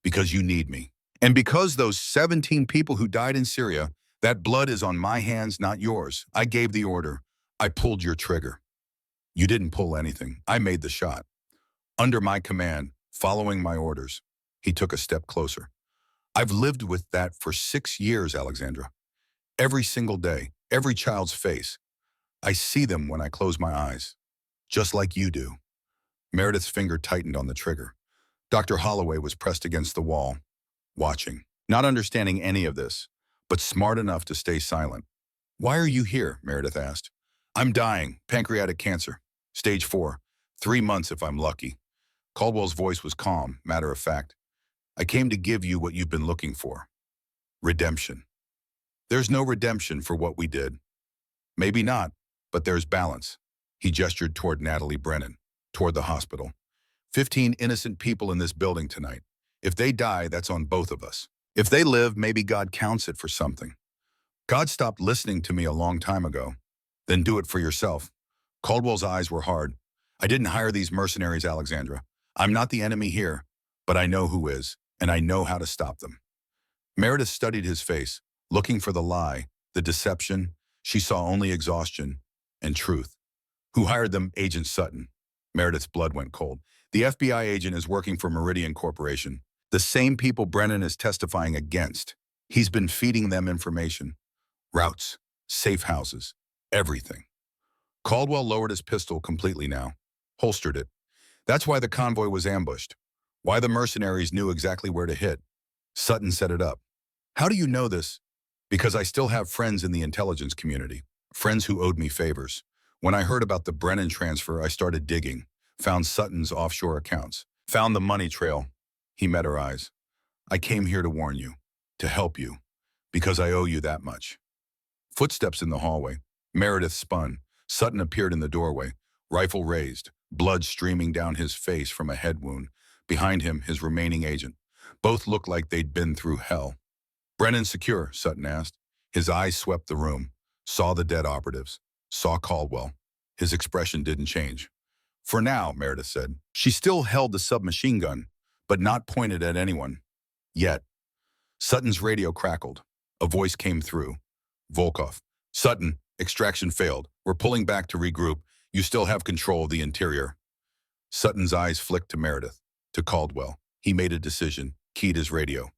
"Because you need me. And because those 17 people who died in Syria, that blood is on my hands, not yours. I gave the order. I pulled your trigger. You didn't pull anything. I made the shot. Under my command, following my orders. He took a step closer. I've lived with that for 6 years, Alexandra. Every single day, every child's face. I see them when I close my eyes. Just like you do. Meredith's finger tightened on the trigger. Dr. Holloway was pressed against the wall, watching, not understanding any of this, but smart enough to stay silent. Why are you here? Meredith asked. I'm dying, pancreatic cancer, stage 4, 3 months if I'm lucky. Caldwell's voice was calm, matter of fact. I came to give you what you've been looking for. Redemption. There's no redemption for what we did. Maybe not, but there's balance. He gestured toward Natalie Brennan, toward the hospital. 15 innocent people in this building tonight. If they die, that's on both of us. If they live, maybe God counts it for something. God stopped listening to me a long time ago. Then do it for yourself. Caldwell's eyes were hard. I didn't hire these mercenaries, Alexandra. I'm not the enemy here, but I know who is, and I know how to stop them. Meredith studied his face, looking for the lie, the deception. She saw only exhaustion and truth. Who hired them? Agent Sutton. Meredith's blood went cold. The FBI agent is working for Meridian Corporation. The same people Brennan is testifying against. He's been feeding them information. Routes, safe houses, everything. Caldwell lowered his pistol completely now, holstered it. That's why the convoy was ambushed. Why the mercenaries knew exactly where to hit. Sutton set it up. How do you know this? Because I still have friends in the intelligence community, friends who owed me favors. When I heard about the Brennan transfer, I started digging, found Sutton's offshore accounts, found the money trail. He met her eyes. I came here to warn you, to help you, because I owe you that much. Footsteps in the hallway. Meredith spun. Sutton appeared in the doorway, rifle raised, blood streaming down his face from a head wound. Behind him, his remaining agent. Both looked like they'd been through hell. Brennan secure? Sutton asked. His eyes swept the room, saw the dead operatives, saw Caldwell. His expression didn't change. For now, Meredith said. She still held the submachine gun, but not pointed at anyone. Yet. Sutton's radio crackled. A voice came through. Volkov. Sutton, extraction failed. We're pulling back to regroup. You still have control of the interior. Sutton's eyes flicked to Meredith, to Caldwell. He made a decision, keyed his radio.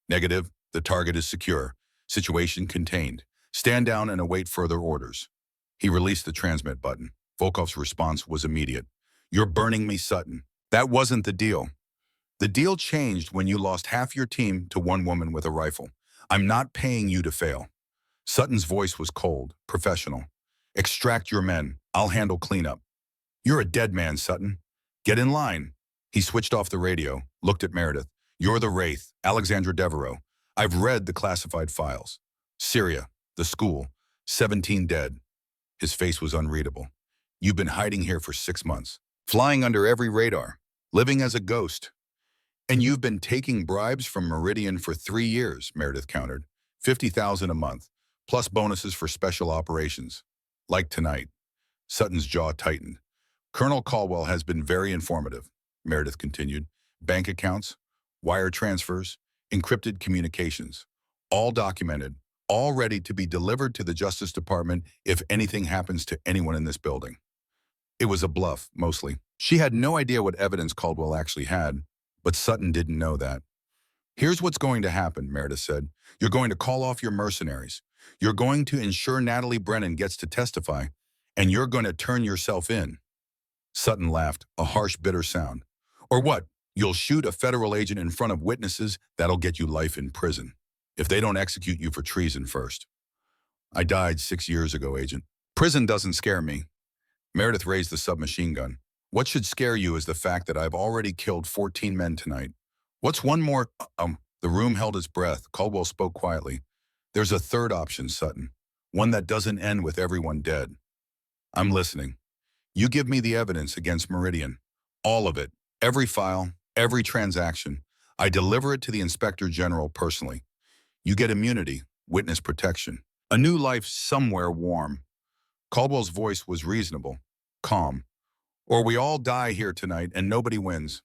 Negative, the target is secure. Situation contained. Stand down and await further orders. He released the transmit button. Volkov's response was immediate. You're burning me, Sutton. That wasn't the deal. The deal changed when you lost half your team to one woman with a rifle. I'm not paying you to fail. Sutton's voice was cold, professional. Extract your men. I'll handle cleanup. You're a dead man, Sutton. Get in line. He switched off the radio, looked at Meredith. You're the Wraith, Alexandra Devereaux. I've read the classified files. Syria, the school, 17 dead. His face was unreadable. You've been hiding here for 6 months, flying under every radar, living as a ghost. And you've been taking bribes from Meridian for 3 years, Meredith countered. $50,000 a month, plus bonuses for special operations. Like tonight. Sutton's jaw tightened. Colonel Caldwell has been very informative, Meredith continued. Bank accounts, wire transfers, encrypted communications, all documented, all ready to be delivered to the Justice Department if anything happens to anyone in this building. It was a bluff, mostly. She had no idea what evidence Caldwell actually had, but Sutton didn't know that. Here's what's going to happen, Meredith said. You're going to call off your mercenaries. You're going to ensure Natalie Brennan gets to testify, and you're going to turn yourself in. Sutton laughed, a harsh, bitter sound. Or what? You'll shoot a federal agent in front of witnesses, that'll get you life in prison. If they don't execute you for treason first. I died 6 years ago, Agent. Prison doesn't scare me. Meredith raised the submachine gun. What should scare you is the fact that I've already killed 14 men tonight. What's one more? The room held its breath. Caldwell spoke quietly. There's a third option, Sutton. One that doesn't end with everyone dead. I'm listening. You give me the evidence against Meridian. All of it. Every file, every transaction. I deliver it to the Inspector General personally. You get immunity, witness protection. A new life somewhere warm. Caldwell's voice was reasonable, calm. Or we all die here tonight and nobody wins.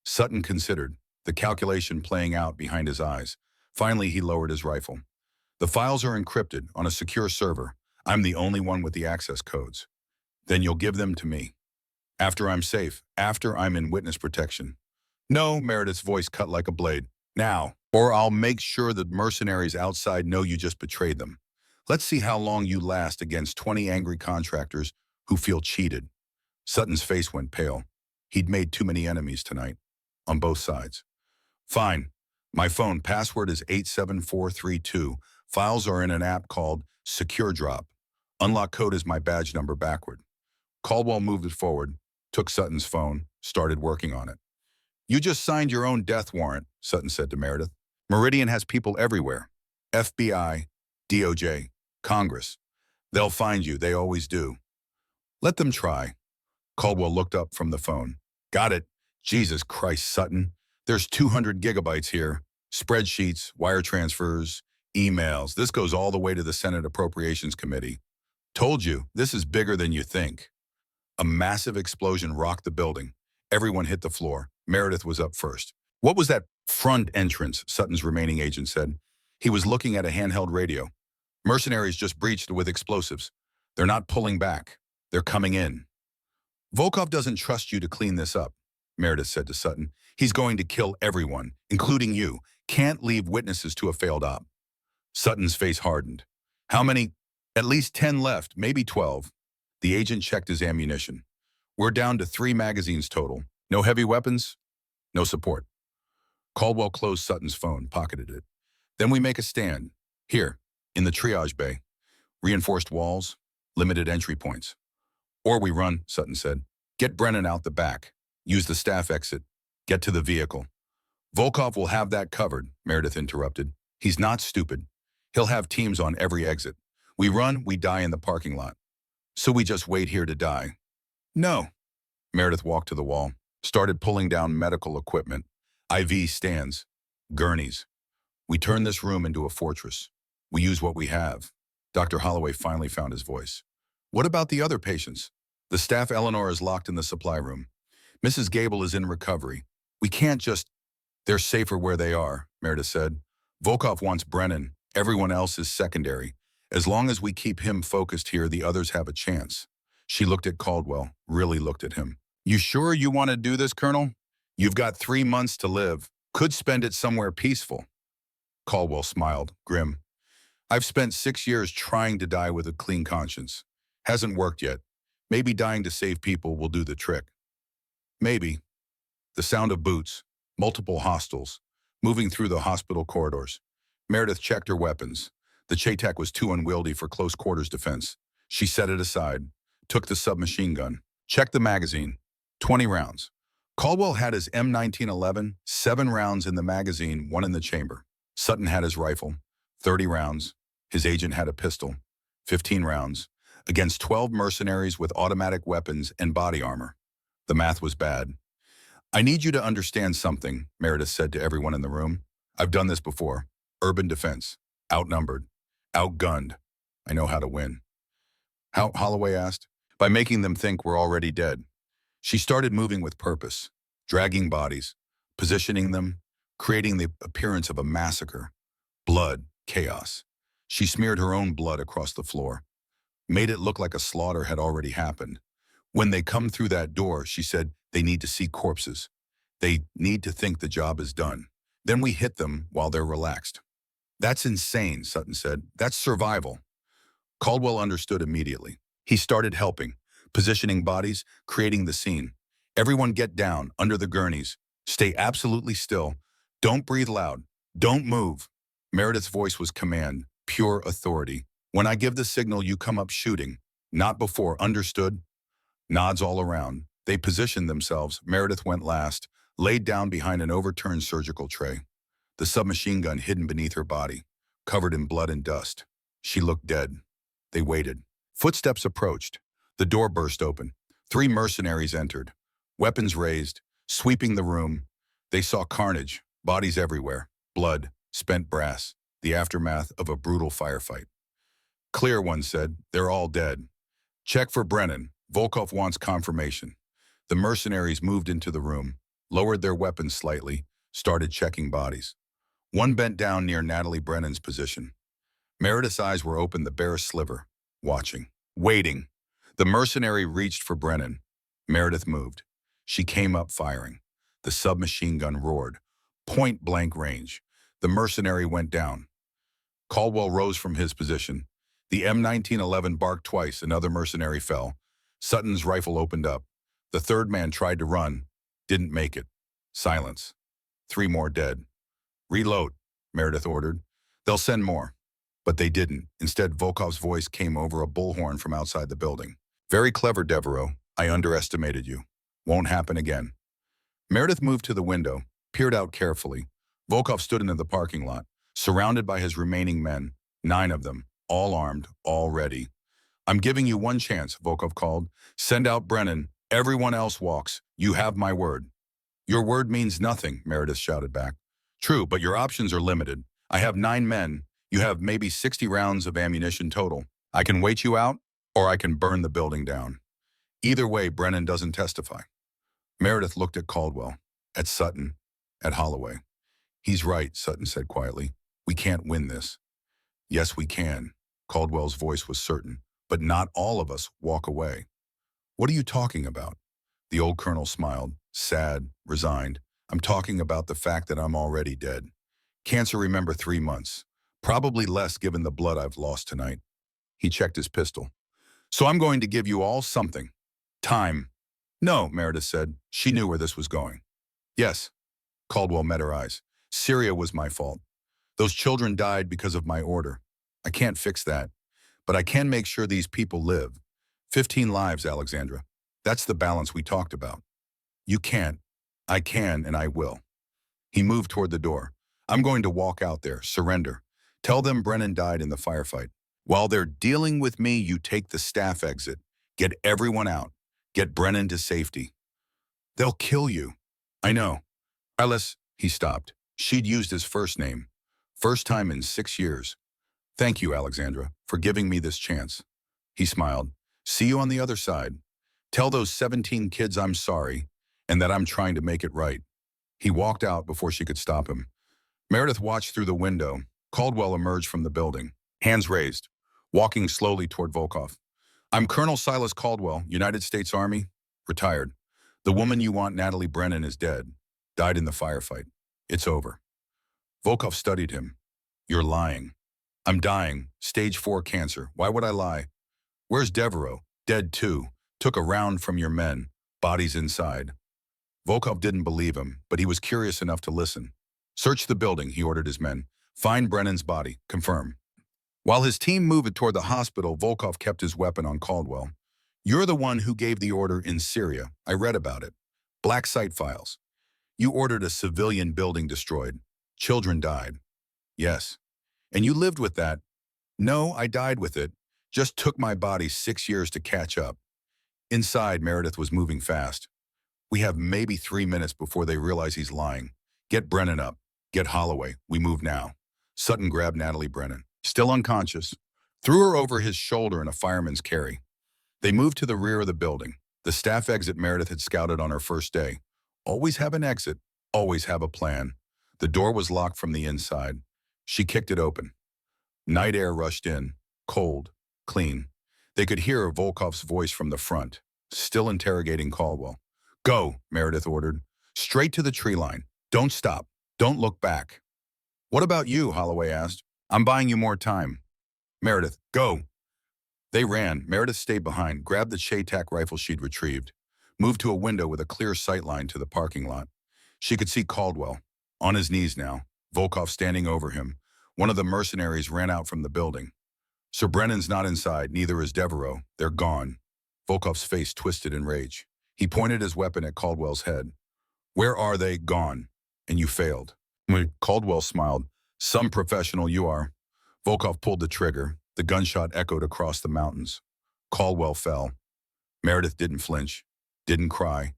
Sutton considered, the calculation playing out behind his eyes. Finally, he lowered his rifle. The files are encrypted on a secure server. I'm the only one with the access codes. Then you'll give them to me. After I'm safe, after I'm in witness protection. No, Meredith's voice cut like a blade. Now, or I'll make sure the mercenaries outside know you just betrayed them. Let's see how long you last against 20 angry contractors who feel cheated. Sutton's face went pale. He'd made too many enemies tonight, on both sides. Fine. My phone password is 87432. Files are in an app called Secure Drop. Unlock code is my badge number backward. Caldwell moved it forward, took Sutton's phone, started working on it. You just signed your own death warrant, Sutton said to Meredith. Meridian has people everywhere. FBI, DOJ, Congress. They'll find you, they always do. Let them try. Caldwell looked up from the phone. Got it. Jesus Christ, Sutton. There's 200 gigabytes here. Spreadsheets, wire transfers, emails. This goes all the way to the Senate Appropriations Committee. Told you, this is bigger than you think. A massive explosion rocked the building. Everyone hit the floor. Meredith was up first. What was that front entrance? Sutton's remaining agent said. He was looking at a handheld radio. Mercenaries just breached with explosives. They're not pulling back. They're coming in. Volkov doesn't trust you to clean this up, Meredith said to Sutton. He's going to kill everyone, including you. Can't leave witnesses to a failed op. Sutton's face hardened. How many? At least 10 left, maybe 12. The agent checked his ammunition. We're down to 3 magazines total. No heavy weapons, no support. Caldwell closed Sutton's phone, pocketed it. Then we make a stand. Here, in the triage bay. Reinforced walls, limited entry points. Or we run, Sutton said. Get Brennan out the back. Use the staff exit. Get to the vehicle. Volkov will have that covered, Meredith interrupted. He's not stupid. He'll have teams on every exit. We run, we die in the parking lot. So we just wait here to die. No. Meredith walked to the wall, started pulling down medical equipment, IV stands, gurneys. We turn this room into a fortress. We use what we have. Dr. Holloway finally found his voice. What about the other patients? The staff Eleanor is locked in the supply room. Mrs. Gable is in recovery. We can't just... They're safer where they are, Meredith said. Volkov wants Brennan. Everyone else is secondary. As long as we keep him focused here, the others have a chance. She looked at Caldwell, really looked at him. You sure you want to do this, Colonel? You've got 3 months to live. Could spend it somewhere peaceful. Caldwell smiled, grim. I've spent 6 years trying to die with a clean conscience. Hasn't worked yet. Maybe dying to save people will do the trick. Maybe. The sound of boots, multiple hostiles, moving through the hospital corridors. Meredith checked her weapons. The Chaytak was too unwieldy for close quarters defense. She set it aside, took the submachine gun, checked the magazine, 20 rounds. Caldwell had his M1911, 7 rounds in the magazine, 1 in the chamber. Sutton had his rifle, 30 rounds. His agent had a pistol, 15 rounds, against 12 mercenaries with automatic weapons and body armor. The math was bad. I need you to understand something, Meredith said to everyone in the room. I've done this before. Urban defense. Outnumbered. Outgunned. I know how to win. How? Holloway asked. By making them think we're already dead. She started moving with purpose, dragging bodies, positioning them, creating the appearance of a massacre. Blood, chaos. She smeared her own blood across the floor, made it look like a slaughter had already happened. When they come through that door, she said, they need to see corpses. They need to think the job is done. Then we hit them while they're relaxed. That's insane, Sutton said. That's survival. Caldwell understood immediately. He started helping, positioning bodies, creating the scene. Everyone get down, under the gurneys. Stay absolutely still. Don't breathe loud. Don't move. Meredith's voice was command, pure authority. When I give the signal, you come up shooting. Not before, understood? Nods all around. They positioned themselves. Meredith went last, laid down behind an overturned surgical tray. The submachine gun hidden beneath her body, covered in blood and dust. She looked dead. They waited. Footsteps approached. The door burst open. 3 mercenaries entered, weapons raised, sweeping the room. They saw carnage, bodies everywhere, blood, spent brass, the aftermath of a brutal firefight. Clear, one said. They're all dead. Check for Brennan. Volkov wants confirmation. The mercenaries moved into the room, lowered their weapons slightly, started checking bodies. One bent down near Natalie Brennan's position. Meredith's eyes were open, the bare sliver, watching, waiting. The mercenary reached for Brennan. Meredith moved. She came up firing. The submachine gun roared. Point-blank range. The mercenary went down. Caldwell rose from his position. The M1911 barked twice. Another mercenary fell. Sutton's rifle opened up. The third man tried to run. Didn't make it. Silence. 3 more dead. Reload, Meredith ordered. They'll send more. But they didn't. Instead, Volkov's voice came over a bullhorn from outside the building. Very clever, Devereaux. I underestimated you. Won't happen again. Meredith moved to the window, peered out carefully. Volkov stood into the parking lot, surrounded by his remaining men, 9 of them, all armed, all ready. I'm giving you one chance, Volkov called. Send out Brennan. Everyone else walks. You have my word. Your word means nothing, Meredith shouted back. True, but your options are limited. I have 9 men. You have maybe 60 rounds of ammunition total. I can wait you out, or I can burn the building down. Either way, Brennan doesn't testify. Meredith looked at Caldwell, at Sutton, at Holloway. He's right, Sutton said quietly. We can't win this. Yes, we can. Caldwell's voice was certain. But not all of us walk away. What are you talking about? The old colonel smiled, sad, resigned. I'm talking about the fact that I'm already dead. Cancer, remember, 3 months. Probably less given the blood I've lost tonight. He checked his pistol. So I'm going to give you all something. Time. No, Meredith said. She knew where this was going. Yes. Caldwell met her eyes. Syria was my fault. Those children died because of my order. I can't fix that. But I can make sure these people live. 15 lives, Alexandra. That's the balance we talked about. You can't. I can, and I will. He moved toward the door. I'm going to walk out there, surrender. Tell them Brennan died in the firefight. While they're dealing with me, you take the staff exit. Get everyone out. Get Brennan to safety. They'll kill you. I know. Alice, he stopped. She'd used his first name. First time in 6 years. Thank you, Alexandra, for giving me this chance. He smiled. See you on the other side. Tell those 17 kids I'm sorry and that I'm trying to make it right. He walked out before she could stop him. Meredith watched through the window. Caldwell emerged from the building, hands raised, walking slowly toward Volkov. I'm Colonel Silas Caldwell, United States Army, retired. The woman you want, Natalie Brennan, is dead. Died in the firefight. It's over. Volkov studied him. You're lying. I'm dying. Stage 4 cancer. Why would I lie? Where's Devereaux? Dead too. Took a round from your men. Bodies inside. Volkov didn't believe him, but he was curious enough to listen. Search the building, he ordered his men. Find Brennan's body. Confirm. While his team moved toward the hospital, Volkov kept his weapon on Caldwell. You're the one who gave the order in Syria. I read about it. Black site files. You ordered a civilian building destroyed. Children died. Yes. And you lived with that. No, I died with it. Just took my body 6 years to catch up. Inside, Meredith was moving fast. We have maybe 3 minutes before they realize he's lying. Get Brennan up. Get Holloway. We move now. Sutton grabbed Natalie Brennan, still unconscious, threw her over his shoulder in a fireman's carry. They moved to the rear of the building, the staff exit Meredith had scouted on her first day. Always have an exit. Always have a plan. The door was locked from the inside. She kicked it open. Night air rushed in, cold, clean. They could hear Volkov's voice from the front, still interrogating Caldwell. Go, Meredith ordered. Straight to the tree line. Don't stop. Don't look back. What about you? Holloway asked. I'm buying you more time. Meredith, go. They ran. Meredith stayed behind, grabbed the Chaytak rifle she'd retrieved, moved to a window with a clear sight line to the parking lot. She could see Caldwell, on his knees now, Volkov standing over him. One of the mercenaries ran out from the building. Sir Brennan's not inside, neither is Devereaux. They're gone. Volkov's face twisted in rage. He pointed his weapon at Caldwell's head. Where are they? Gone. And you failed. Caldwell smiled. Some professional you are. Volkov pulled the trigger. The gunshot echoed across the mountains. Caldwell fell. Meredith didn't flinch, didn't cry,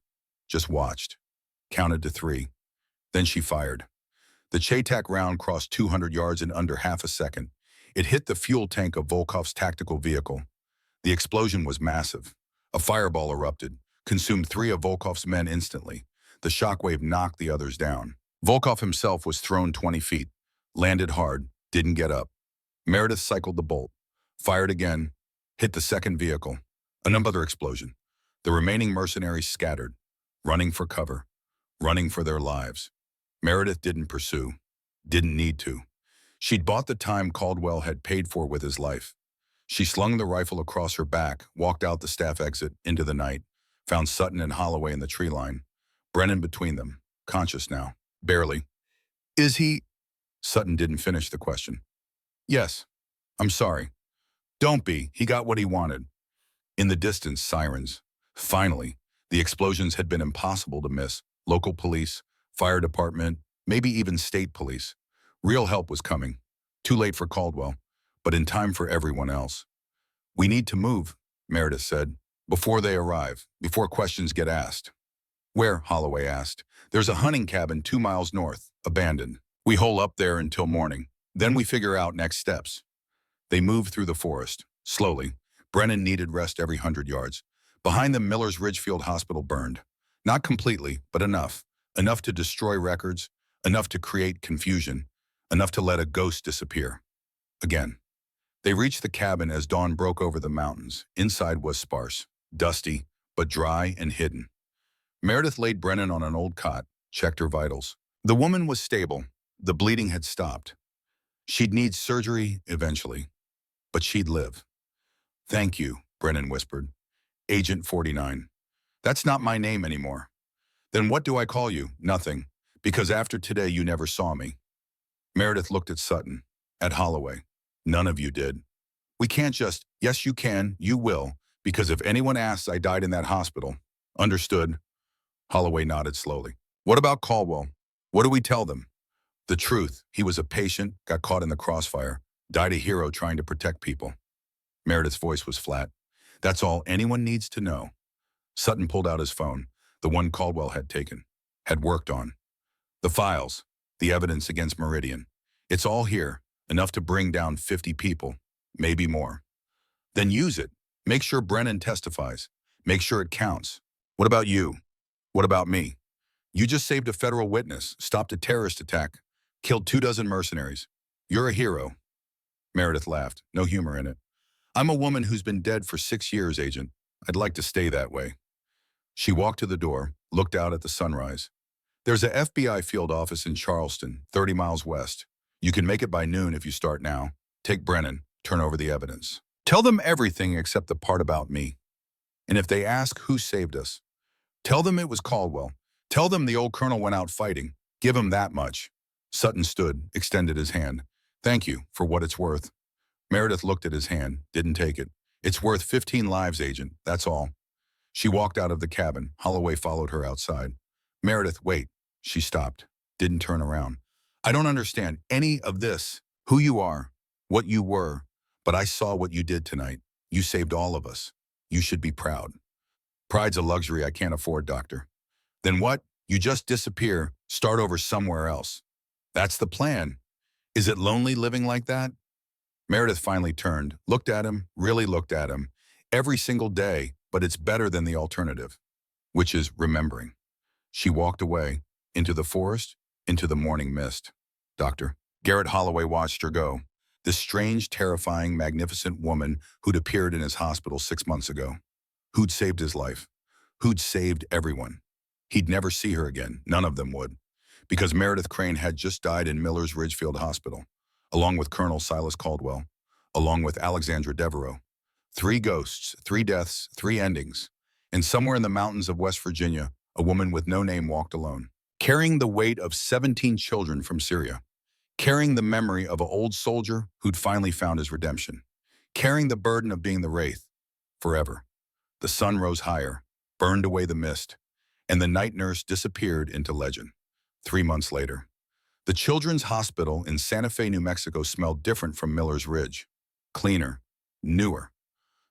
just watched. Counted to 3. Then she fired. The Chaytak round crossed 200 yards in under half a second. It hit the fuel tank of Volkov's tactical vehicle. The explosion was massive. A fireball erupted, consumed 3 of Volkov's men instantly. The shockwave knocked the others down. Volkov himself was thrown 20 feet, landed hard, didn't get up. Meredith cycled the bolt, fired again, hit the second vehicle. Another explosion. The remaining mercenaries scattered, running for cover. running for their lives. Meredith didn't pursue, didn't need to. She'd bought the time Caldwell had paid for with his life. She slung the rifle across her back, walked out the staff exit into the night, found Sutton and Holloway in the tree line. Brennan between them, conscious now, barely. Is he? Sutton didn't finish the question. Yes. I'm sorry. Don't be. He got what he wanted. In the distance, sirens. Finally, the explosions had been impossible to miss. Local police, fire department, maybe even state police. Real help was coming. Too late for Caldwell, but in time for everyone else. We need to move, Meredith said, before they arrive, before questions get asked. Where? Holloway asked. There's a hunting cabin 2 miles north, abandoned. We hole up there until morning. Then we figure out next steps. They moved through the forest, slowly. Brennan needed rest every 100 yards. Behind them, Miller's Ridgefield Hospital burned. Not completely, but enough. Enough to destroy records, enough to create confusion, enough to let a ghost disappear. Again. They reached the cabin as dawn broke over the mountains. Inside was sparse, dusty, but dry and hidden. Meredith laid Brennan on an old cot, checked her vitals. The woman was stable. The bleeding had stopped. She'd need surgery eventually, but she'd live. Thank you, Brennan whispered. Agent 49. That's not my name anymore. Then what do I call you? Nothing, because after today you never saw me. Meredith looked at Sutton, at Holloway. None of you did. We can't just, yes you can, you will, because if anyone asks, I died in that hospital. Understood? Holloway nodded slowly. What about Caldwell? What do we tell them? The truth. He was a patient, got caught in the crossfire, died a hero trying to protect people. Meredith's voice was flat. That's all anyone needs to know. Sutton pulled out his phone, the one Caldwell had taken, had worked on. The files, the evidence against Meridian. It's all here, enough to bring down 50 people, maybe more. Then use it. Make sure Brennan testifies. Make sure it counts. What about you? What about me? You just saved a federal witness, stopped a terrorist attack, killed 24 mercenaries. You're a hero. Meredith laughed, no humor in it. I'm a woman who's been dead for 6 years, Agent. I'd like to stay that way. She walked to the door, looked out at the sunrise. There's a FBI field office in Charleston, 30 miles west. You can make it by noon if you start now. Take Brennan, turn over the evidence. Tell them everything except the part about me. And if they ask who saved us, tell them it was Caldwell. Tell them the old colonel went out fighting. Give him that much. Sutton stood, extended his hand. Thank you, for what it's worth. Meredith looked at his hand, didn't take it. It's worth 15 lives, Agent, that's all. She walked out of the cabin. Holloway followed her outside. Meredith, wait. She stopped, didn't turn around. I don't understand any of this, who you are, what you were, but I saw what you did tonight. You saved all of us. You should be proud. Pride's a luxury I can't afford, Doctor. Then what? You just disappear, start over somewhere else. That's the plan. Is it lonely living like that? Meredith finally turned, looked at him, really looked at him, every single day, but it's better than the alternative, which is remembering. She walked away, into the forest, into the morning mist. Doctor. Garrett Holloway watched her go. This strange, terrifying, magnificent woman who'd appeared in his hospital 6 months ago. Who'd saved his life. Who'd saved everyone. He'd never see her again, none of them would. Because Meredith Crane had just died in Miller's Ridgefield Hospital, along with Colonel Silas Caldwell, along with Alexandra Devereaux. 3 ghosts, 3 deaths, 3 endings. And somewhere in the mountains of West Virginia, a woman with no name walked alone, carrying the weight of 17 children from Syria, carrying the memory of an old soldier who'd finally found his redemption, carrying the burden of being the wraith, forever. The sun rose higher, burned away the mist, and the night nurse disappeared into legend. 3 months later, the Children's Hospital in Santa Fe, New Mexico smelled different from Miller's Ridge. Cleaner, newer.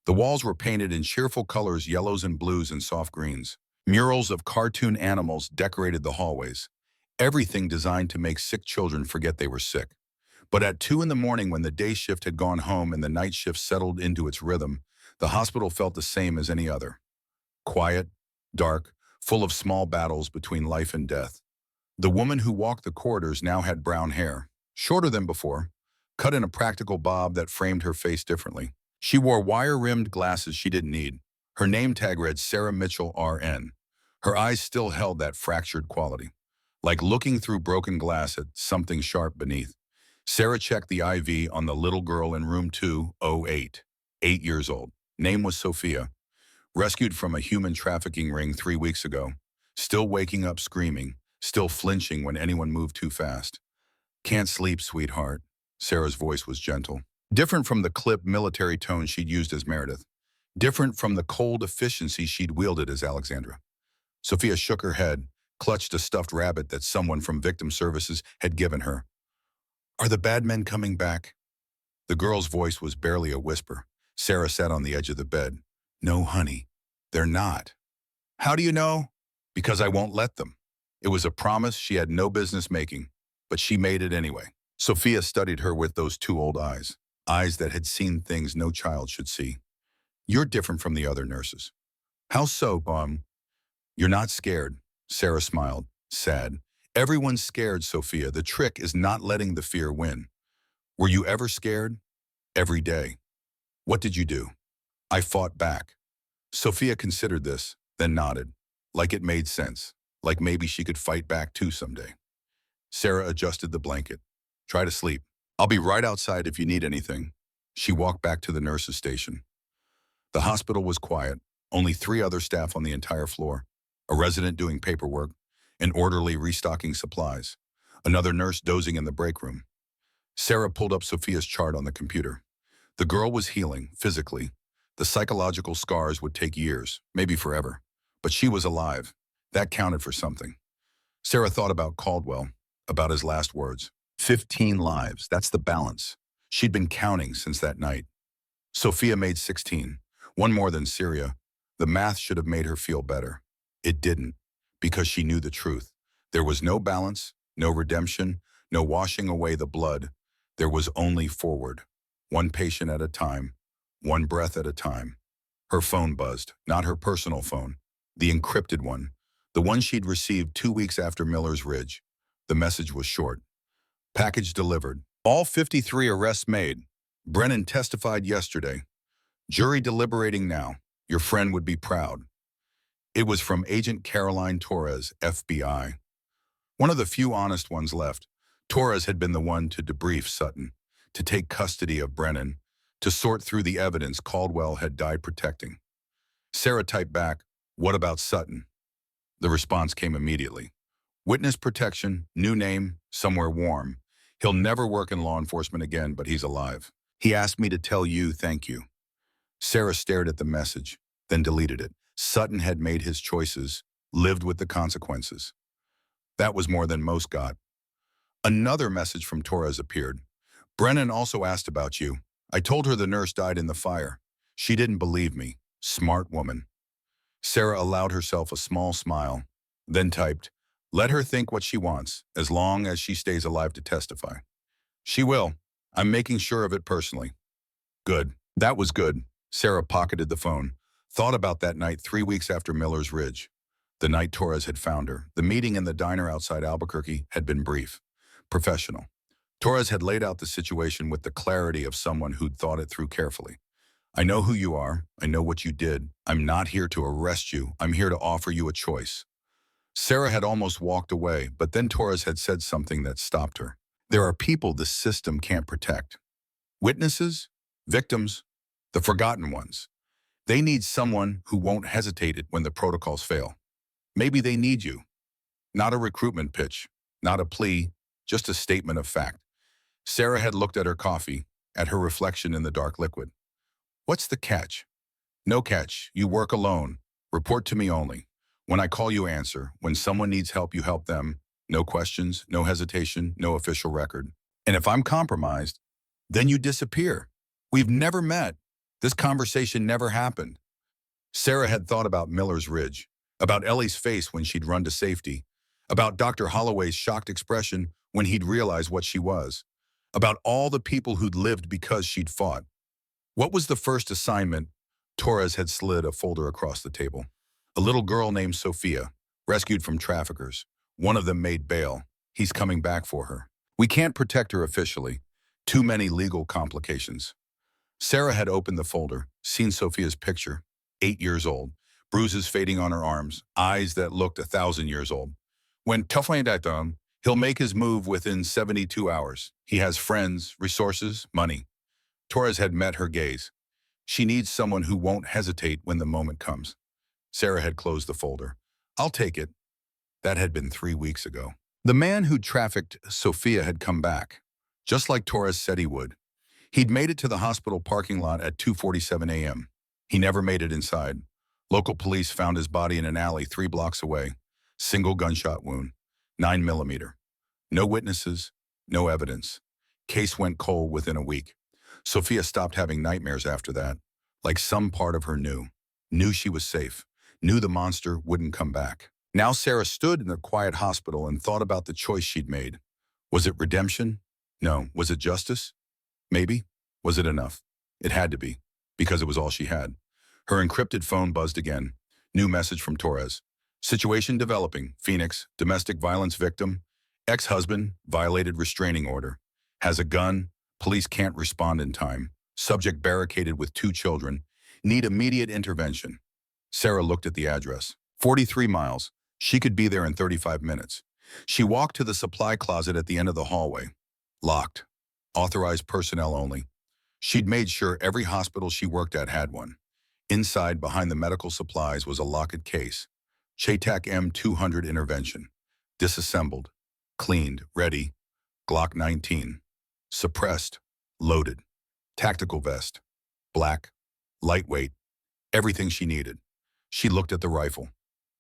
The walls were painted in cheerful colors, yellows and blues and soft greens. Murals of cartoon animals decorated the hallways. Everything designed to make sick children forget they were sick. But at 2 in the morning, when the day shift had gone home and the night shift settled into its rhythm, the hospital felt the same as any other. Quiet, dark, full of small battles between life and death. The woman who walked the corridors now had brown hair, shorter than before, cut in a practical bob that framed her face differently. She wore wire-rimmed glasses she didn't need. Her name tag read Sarah Mitchell, RN. Her eyes still held that fractured quality, like looking through broken glass at something sharp beneath. Sarah checked the IV on the little girl in room 208, 8 years old. Name was Sophia, rescued from a human trafficking ring 3 weeks ago, still waking up screaming, still flinching when anyone moved too fast. Can't sleep, sweetheart. Sarah's voice was gentle. Different from the clipped military tone she'd used as Meredith. Different from the cold efficiency she'd wielded as Alexandra. Sophia shook her head, clutched a stuffed rabbit that someone from victim services had given her. Are the bad men coming back? The girl's voice was barely a whisper. Sarah sat on the edge of the bed. No, honey, they're not. How do you know? Because I won't let them. It was a promise she had no business making, but she made it anyway. Sophia studied her with those two old eyes, eyes that had seen things no child should see. You're different from the other nurses. How so, You're not scared. Sarah smiled, sad. Everyone's scared, Sophia. The trick is not letting the fear win. Were you ever scared? Every day. What did you do? I fought back. Sophia considered this, then nodded, like it made sense, like maybe she could fight back too someday. Sarah adjusted the blanket. Try to sleep. I'll be right outside if you need anything. She walked back to the nurse's station. The hospital was quiet, only 3 other staff on the entire floor, a resident doing paperwork, an orderly restocking supplies, another nurse dozing in the break room. Sarah pulled up Sophia's chart on the computer. The girl was healing, physically. The psychological scars would take years, maybe forever. But she was alive. That counted for something. Sarah thought about Caldwell, about his last words. 15 lives, that's the balance. She'd been counting since that night. Sophia made 16, one more than Syria. The math should have made her feel better. It didn't, because she knew the truth. There was no balance, no redemption, no washing away the blood. There was only forward, one patient at a time, one breath at a time. Her phone buzzed, not her personal phone, the encrypted one, the one she'd received 2 weeks after Miller's Ridge. The message was short. Package delivered. All 53 arrests made. Brennan testified yesterday. Jury deliberating now. Your friend would be proud. It was from Agent Caroline Torres, FBI. One of the few honest ones left. Torres had been the one to debrief Sutton, to take custody of Brennan, to sort through the evidence Caldwell had died protecting. Sarah typed back, "What about Sutton?" The response came immediately. "Witness protection, new name, somewhere warm. He'll never work in law enforcement again, but he's alive. He asked me to tell you thank you." Sarah stared at the message, then deleted it. Sutton had made his choices, lived with the consequences. That was more than most got. Another message from Torres appeared. "Brennan also asked about you. I told her the nurse died in the fire. She didn't believe me. Smart woman." Sarah allowed herself a small smile, then typed, "Let her think what she wants, as long as she stays alive to testify." "She will. I'm making sure of it personally." Good. That was good. Sarah pocketed the phone. Thought about that night 3 weeks after Miller's Ridge. The night Torres had found her. The meeting in the diner outside Albuquerque had been brief, professional. Torres had laid out the situation with the clarity of someone who'd thought it through carefully. "I know who you are. I know what you did. I'm not here to arrest you. I'm here to offer you a choice." Sarah had almost walked away, but then Torres had said something that stopped her. "There are people the system can't protect. Witnesses, victims, the forgotten ones. They need someone who won't hesitate it when the protocols fail. Maybe they need you. Not a recruitment pitch, not a plea, just a statement of fact." Sarah had looked at her coffee, at her reflection in the dark liquid. "What's the catch?" "No catch. You work alone. Report to me only. When I call you, answer. When someone needs help, you help them. No questions, no hesitation, no official record. And if I'm compromised, then you disappear. We've never met. This conversation never happened." Sarah had thought about Miller's Ridge, about Ellie's face when she'd run to safety, about Dr. Holloway's shocked expression when he'd realized what she was, about all the people who'd lived because she'd fought. What was the first assignment? Torres had slid a folder across the table. A little girl named Sophia, rescued from traffickers. One of them made bail. He's coming back for her. We can't protect her officially. Too many legal complications. Sarah had opened the folder, seen Sophia's picture, 8 years old, bruises fading on her arms, eyes that looked 1,000 years old. When Tufan done, he'll make his move within 72 hours. He has friends, resources, money. Torres had met her gaze. She needs someone who won't hesitate when the moment comes. Sarah had closed the folder. I'll take it. That had been 3 weeks ago. The man who trafficked Sophia had come back, just like Torres said he would. He'd made it to the hospital parking lot at 2:47 a.m. He never made it inside. Local police found his body in an alley 3 blocks away. Single gunshot wound, 9mm. No witnesses, no evidence. Case went cold within a week. Sophia stopped having nightmares after that, like some part of her knew she was safe, knew the monster wouldn't come back. Now Sarah stood in a quiet hospital and thought about the choice she'd made. Was it redemption? No. Was it justice? Maybe. Was it enough? It had to be, because it was all she had. Her encrypted phone buzzed again. New message from Torres. Situation developing. Phoenix, domestic violence victim. Ex-husband, violated restraining order. Has a gun. Police can't respond in time. Subject barricaded with 2 children. Need immediate intervention. Sarah looked at the address. 43 miles. She could be there in 35 minutes. She walked to the supply closet at the end of the hallway. Locked. Authorized personnel only. She'd made sure every hospital she worked at had one. Inside, behind the medical supplies, was a locked case. Chaytak M200 intervention. Disassembled. Cleaned. Ready. Glock 19. Suppressed. Loaded. Tactical vest. Black. Lightweight. Everything she needed. She looked at the rifle.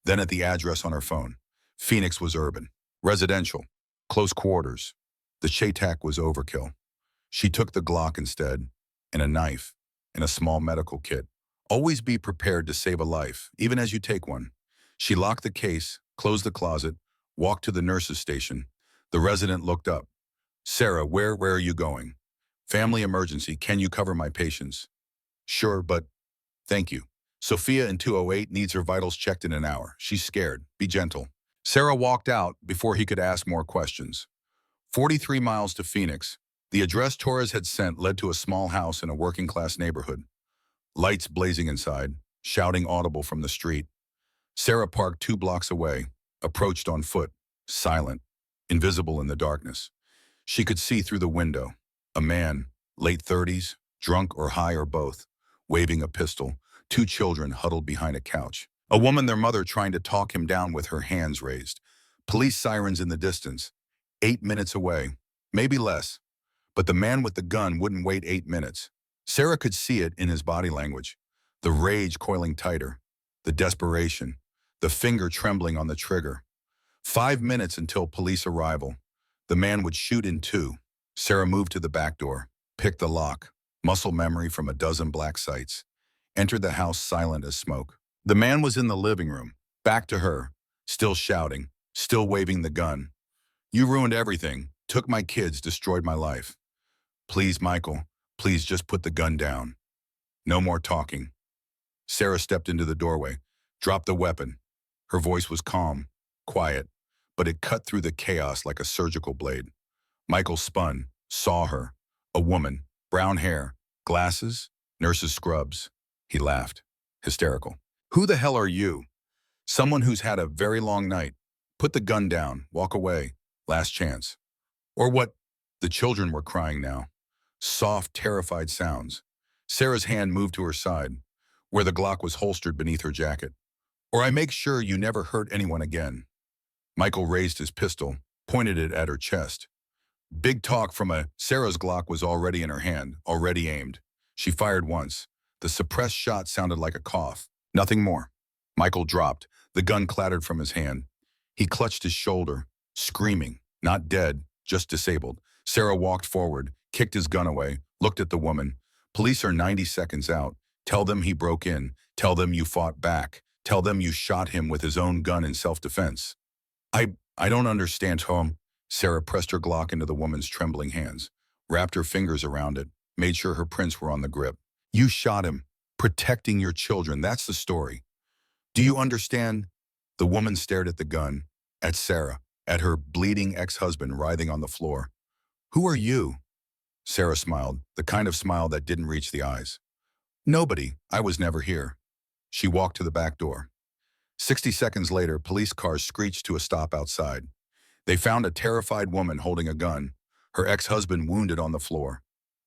Then at the address on her phone. Phoenix was urban. Residential. Close quarters. The Chaytak was overkill. She took the Glock instead, and a knife, and a small medical kit. Always be prepared to save a life, even as you take one. She locked the case, closed the closet, walked to the nurse's station. The resident looked up. Sarah, where are you going? Family emergency, can you cover my patients? Sure, but thank you. Sophia in 208 needs her vitals checked in an hour. She's scared. Be gentle. Sarah walked out before he could ask more questions. 43 miles to Phoenix. The address Torres had sent led to a small house in a working-class neighborhood. Lights blazing inside, shouting audible from the street. Sarah parked 2 blocks away, approached on foot, silent, invisible in the darkness. She could see through the window. A man, late 30s, drunk or high or both, waving a pistol. 2 children huddled behind a couch. A woman, their mother, trying to talk him down with her hands raised. Police sirens in the distance. 8 minutes away, maybe less. But the man with the gun wouldn't wait 8 minutes. Sarah could see it in his body language. The rage coiling tighter. The desperation. The finger trembling on the trigger. 5 minutes until police arrival. The man would shoot in 2. Sarah moved to the back door. Picked the lock. Muscle memory from a dozen black sights. Entered the house silent as smoke. The man was in the living room. Back to her. Still shouting. Still waving the gun. You ruined everything. Took my kids. Destroyed my life. Please, Michael. Please just put the gun down. No more talking. Sarah stepped into the doorway. Dropped the weapon. Her voice was calm. Quiet. But it cut through the chaos like a surgical blade. Michael spun. Saw her. A woman. Brown hair. Glasses. Nurse's scrubs. He laughed. Hysterical. Who the hell are you? Someone who's had a very long night. Put the gun down. Walk away. Last chance. Or what? The children were crying now. Soft, terrified sounds. Sarah's hand moved to her side, where the Glock was holstered beneath her jacket. Or I make sure you never hurt anyone again. Michael raised his pistol, pointed it at her chest. Big talk from a... Sarah's Glock was already in her hand, already aimed. She fired once. The suppressed shot sounded like a cough. Nothing more. Michael dropped. The gun clattered from his hand. He clutched his shoulder, screaming. Not dead, just disabled. Sarah walked forward, kicked his gun away, looked at the woman. Police are 90 seconds out. Tell them he broke in. Tell them you fought back. Tell them you shot him with his own gun in self-defense. I don't understand, Tom. Sarah pressed her Glock into the woman's trembling hands, wrapped her fingers around it, made sure her prints were on the grip. You shot him, protecting your children. That's the story. Do you understand? The woman stared at the gun, at Sarah, at her bleeding ex-husband writhing on the floor. Who are you? Sarah smiled, the kind of smile that didn't reach the eyes. Nobody. I was never here. She walked to the back door. 60 seconds later, police cars screeched to a stop outside. They found a terrified woman holding a gun, her ex-husband wounded on the floor.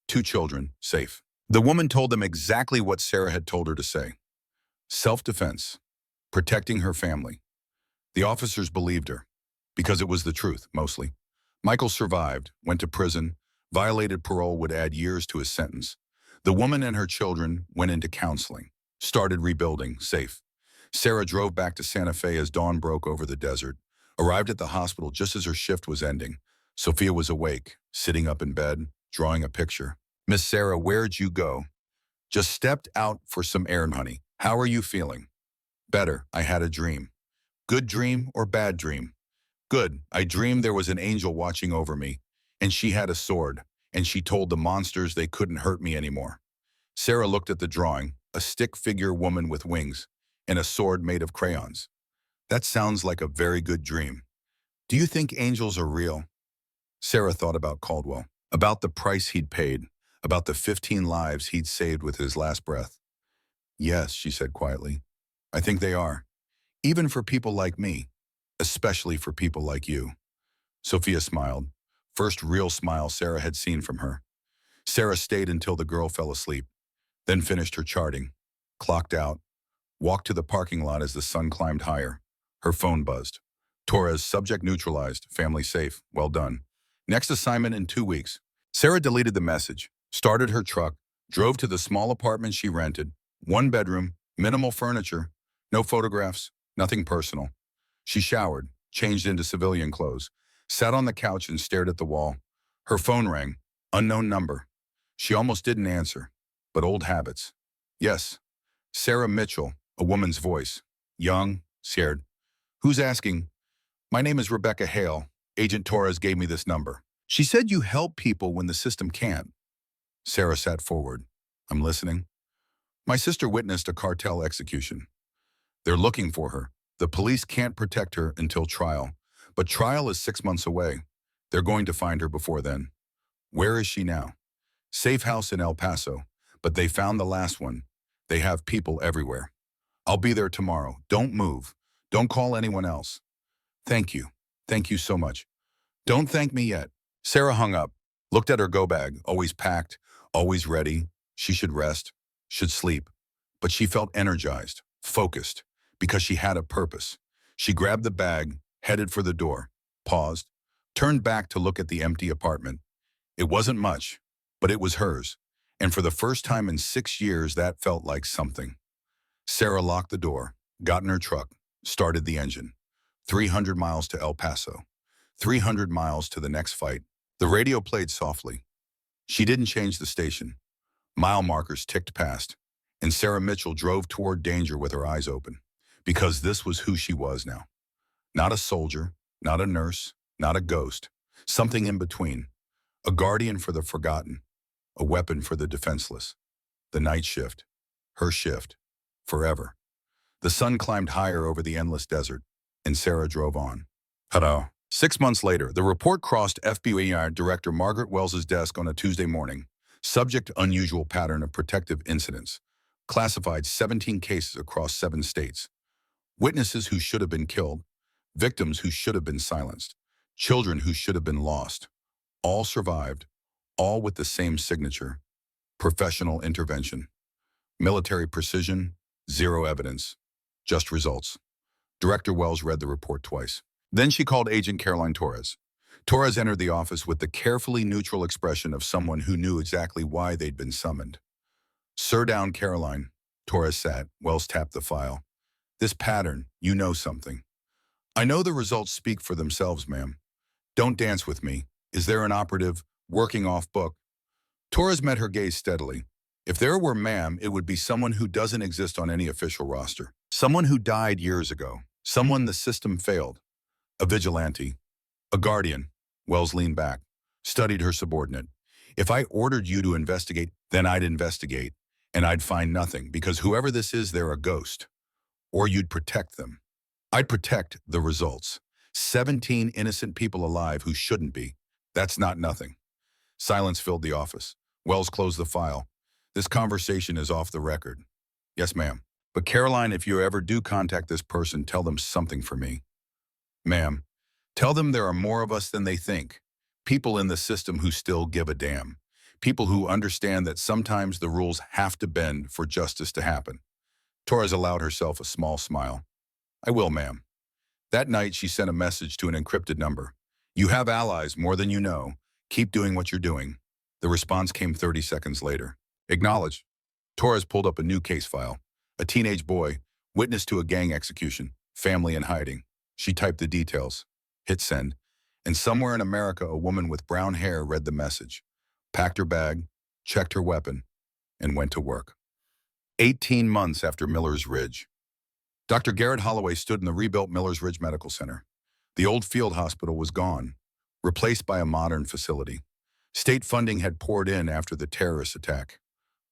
2 children, safe. The woman told them exactly what Sarah had told her to say. Self-defense, protecting her family. The officers believed her, because it was the truth, mostly. Michael survived, went to prison, violated parole would add years to his sentence. The woman and her children went into counseling, started rebuilding, safe. Sarah drove back to Santa Fe as dawn broke over the desert, arrived at the hospital just as her shift was ending. Sophia was awake, sitting up in bed, drawing a picture. Miss Sarah, where'd you go? Just stepped out for some air, honey. How are you feeling? Better. I had a dream. Good dream or bad dream? Good. I dreamed there was an angel watching over me, and she had a sword, and she told the monsters they couldn't hurt me anymore. Sarah looked at the drawing, a stick figure woman with wings, and a sword made of crayons. That sounds like a very good dream. Do you think angels are real? Sarah thought about Caldwell, about the price he'd paid, about the 15 lives he'd saved with his last breath. Yes, she said quietly. I think they are. Even for people like me, especially for people like you. Sophia smiled, first real smile Sarah had seen from her. Sarah stayed until the girl fell asleep, then finished her charting, clocked out, walked to the parking lot as the sun climbed higher. Her phone buzzed. Torres, subject neutralized, family safe, well done. Next assignment in 2 weeks. Sarah deleted the message, started her truck, drove to the small apartment she rented, 1 bedroom, minimal furniture, no photographs, nothing personal. She showered, changed into civilian clothes, sat on the couch and stared at the wall. Her phone rang, unknown number. She almost didn't answer, but old habits. Yes, Sarah Mitchell, a woman's voice, young, scared. Who's asking? My name is Rebecca Hale. Agent Torres gave me this number. She said you help people when the system can't. Sarah sat forward. I'm listening. My sister witnessed a cartel execution. They're looking for her. The police can't protect her until trial, but trial is 6 months away. They're going to find her before then. Where is she now? Safe house in El Paso, but they found the last one. They have people everywhere. I'll be there tomorrow. Don't move. Don't call anyone else. Thank you. Thank you so much. Don't thank me yet. Sarah hung up, looked at her go bag, always packed, always ready. She should rest, should sleep. But she felt energized, focused, because she had a purpose. She grabbed the bag, headed for the door, paused, turned back to look at the empty apartment. It wasn't much, but it was hers. And for the first time in 6 years, that felt like something. Sarah locked the door, got in her truck, started the engine. 300 miles to El Paso. 300 miles to the next fight. The radio played softly. She didn't change the station. Mile markers ticked past, and Sarah Mitchell drove toward danger with her eyes open, because this was who she was now. Not a soldier, not a nurse, not a ghost, something in between. A guardian for the forgotten, a weapon for the defenseless. The night shift, her shift, forever. The sun climbed higher over the endless desert, and Sarah drove on. Ta-da. 6 months later, the report crossed FBI Director Margaret Wells's desk on a Tuesday morning. Subject: unusual pattern of protective incidents. Classified 17 cases across 7 states. Witnesses who should have been killed. Victims who should have been silenced. Children who should have been lost. All survived, all with the same signature. Professional intervention. Military precision, 0 evidence. Just results. Director Wells read the report twice. Then she called Agent Caroline Torres. Torres entered the office with the carefully neutral expression of someone who knew exactly why they'd been summoned. Sir down, Caroline. Torres sat. Wells tapped the file. This pattern, you know something. I know the results speak for themselves, ma'am. Don't dance with me. Is there an operative, working off book? Torres met her gaze steadily. If there were, ma'am, it would be someone who doesn't exist on any official roster. Someone who died years ago. Someone the system failed. A vigilante. A guardian. Wells leaned back, studied her subordinate. If I ordered you to investigate, then I'd investigate, and I'd find nothing, because whoever this is, they're a ghost. Or you'd protect them. I'd protect the results. 17 innocent people alive who shouldn't be. That's not nothing. Silence filled the office. Wells closed the file. This conversation is off the record. Yes, ma'am. But Caroline, if you ever do contact this person, tell them something for me. Ma'am, tell them there are more of us than they think. People in the system who still give a damn. People who understand that sometimes the rules have to bend for justice to happen. Torres allowed herself a small smile. I will, ma'am. That night, she sent a message to an encrypted number. You have allies more than you know. Keep doing what you're doing. The response came 30 seconds later. Acknowledge. Torres pulled up a new case file. A teenage boy, witness to a gang execution, family in hiding. She typed the details, hit send, and somewhere in America, a woman with brown hair read the message, packed her bag, checked her weapon, and went to work. 18 months after Miller's Ridge. Dr. Garrett Holloway stood in the rebuilt Miller's Ridge Medical Center. The old field hospital was gone, replaced by a modern facility. State funding had poured in after the terrorist attack.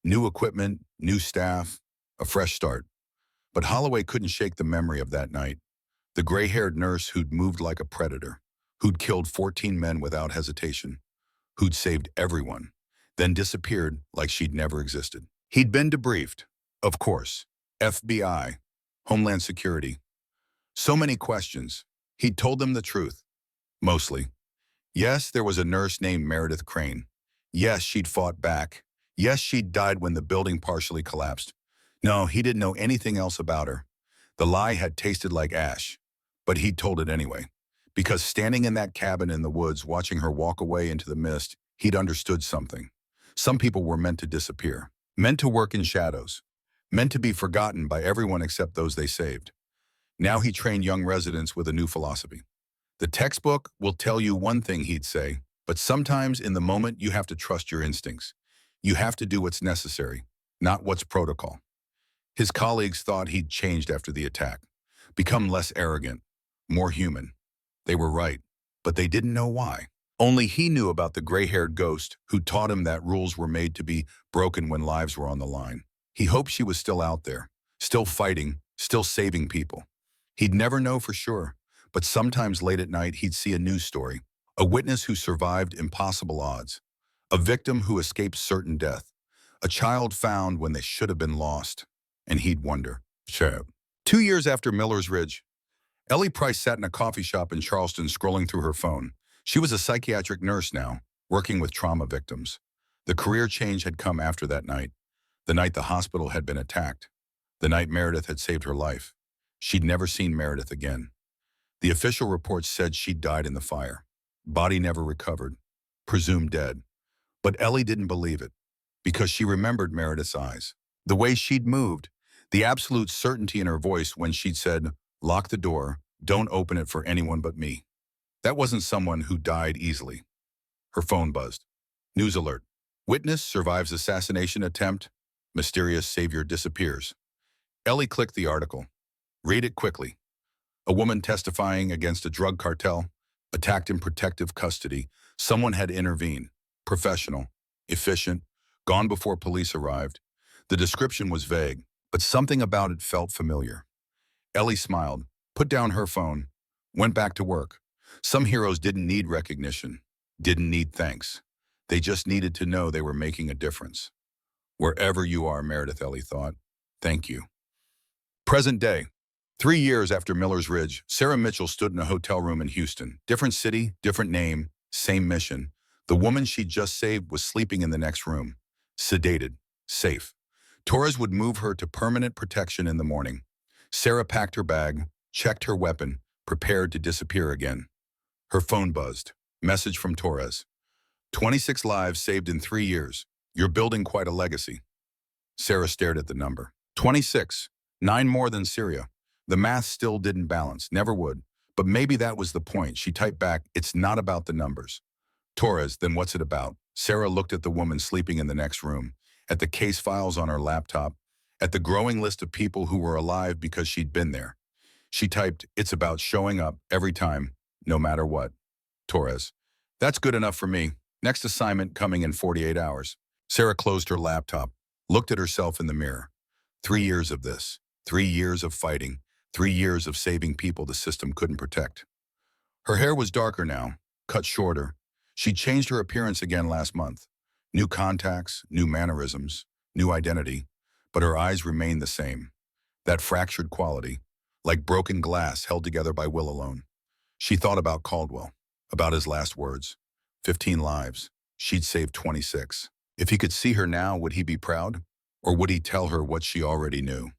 New equipment, new staff, a fresh start. But Holloway couldn't shake the memory of that night. The gray-haired nurse who'd moved like a predator, who'd killed 14 men without hesitation, who'd saved everyone, then disappeared like she'd never existed. He'd been debriefed, of course. FBI, Homeland Security. So many questions. He'd told them the truth. Mostly. Yes, there was a nurse named Meredith Crane. Yes, she'd fought back. Yes, she'd died when the building partially collapsed. No, he didn't know anything else about her. The lie had tasted like ash, but he'd told it anyway. Because standing in that cabin in the woods, watching her walk away into the mist, he'd understood something. Some people were meant to disappear, meant to work in shadows, meant to be forgotten by everyone except those they saved. Now he trained young residents with a new philosophy. The textbook will tell you one thing, he'd say, but sometimes in the moment you have to trust your instincts. You have to do what's necessary, not what's protocol. His colleagues thought he'd changed after the attack, become less arrogant, more human. They were right, but they didn't know why. Only he knew about the gray-haired ghost who taught him that rules were made to be broken when lives were on the line. He hoped she was still out there, still fighting, still saving people. He'd never know for sure, but sometimes late at night he'd see a news story, a witness who survived impossible odds, a victim who escaped certain death, a child found when they should have been lost, and he'd wonder. Sure. 2 years after Miller's Ridge, Ellie Price sat in a coffee shop in Charleston scrolling through her phone. She was a psychiatric nurse now, working with trauma victims. The career change had come after that night, the night the hospital had been attacked, the night Meredith had saved her life. She'd never seen Meredith again. The official reports said she'd died in the fire. Body never recovered, presumed dead. But Ellie didn't believe it, because she remembered Meredith's eyes, the way she'd moved, the absolute certainty in her voice when she'd said, "Lock the door, don't open it for anyone but me." That wasn't someone who died easily. Her phone buzzed. News alert. Witness survives assassination attempt. Mysterious savior disappears. Ellie clicked the article. Read it quickly. A woman testifying against a drug cartel, attacked in protective custody. Someone had intervened. Professional, efficient, gone before police arrived. The description was vague, but something about it felt familiar. Ellie smiled, put down her phone, went back to work. Some heroes didn't need recognition, didn't need thanks. They just needed to know they were making a difference. Wherever you are, Meredith, Ellie thought, thank you. Present day. 3 years after Miller's Ridge, Sarah Mitchell stood in a hotel room in Houston. Different city, different name, same mission. The woman she'd just saved was sleeping in the next room, sedated, safe. Torres would move her to permanent protection in the morning. Sarah packed her bag, checked her weapon, prepared to disappear again. Her phone buzzed. Message from Torres. 26 lives saved in 3 years. You're building quite a legacy. Sarah stared at the number. 26. 9 more than Syria. The math still didn't balance, never would. But maybe that was the point. She typed back, it's not about the numbers. Torres, then what's it about? Sarah looked at the woman sleeping in the next room, at the case files on her laptop, at the growing list of people who were alive because she'd been there. She typed, it's about showing up every time, no matter what. Torres, that's good enough for me. Next assignment coming in 48 hours. Sarah closed her laptop, looked at herself in the mirror. 3 years of this, 3 years of fighting, 3 years of saving people the system couldn't protect. Her hair was darker now, cut shorter. She'd changed her appearance again last month. New contacts, new mannerisms, new identity, but her eyes remained the same. that fractured quality, like broken glass held together by will alone. She thought about Caldwell, about his last words. 15 lives. She'd saved 26. If he could see her now, would he be proud? Or would he tell her what she already knew?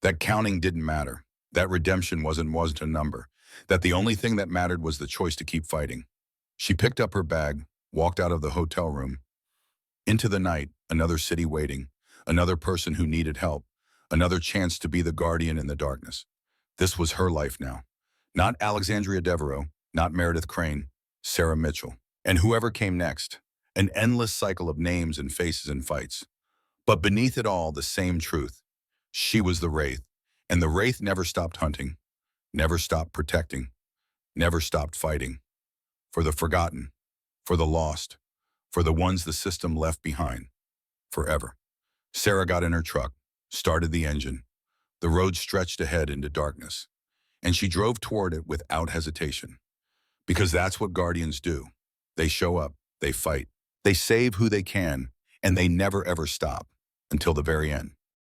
That counting didn't matter. That redemption wasn't a number. That the only thing that mattered was the choice to keep fighting. She picked up her bag, walked out of the hotel room. Into the night, another city waiting, another person who needed help, another chance to be the guardian in the darkness. This was her life now. Not Alexandria Devereaux, not Meredith Crane, Sarah Mitchell. And whoever came next. An endless cycle of names and faces and fights. But beneath it all, the same truth. She was the Wraith. And the Wraith never stopped hunting, never stopped protecting, never stopped fighting. For the forgotten, for the lost, for the ones the system left behind. Forever. Sarah got in her truck, started the engine. The road stretched ahead into darkness. And she drove toward it without hesitation. Because that's what guardians do. They show up, they fight, they save who they can, and they never ever stop until the very end.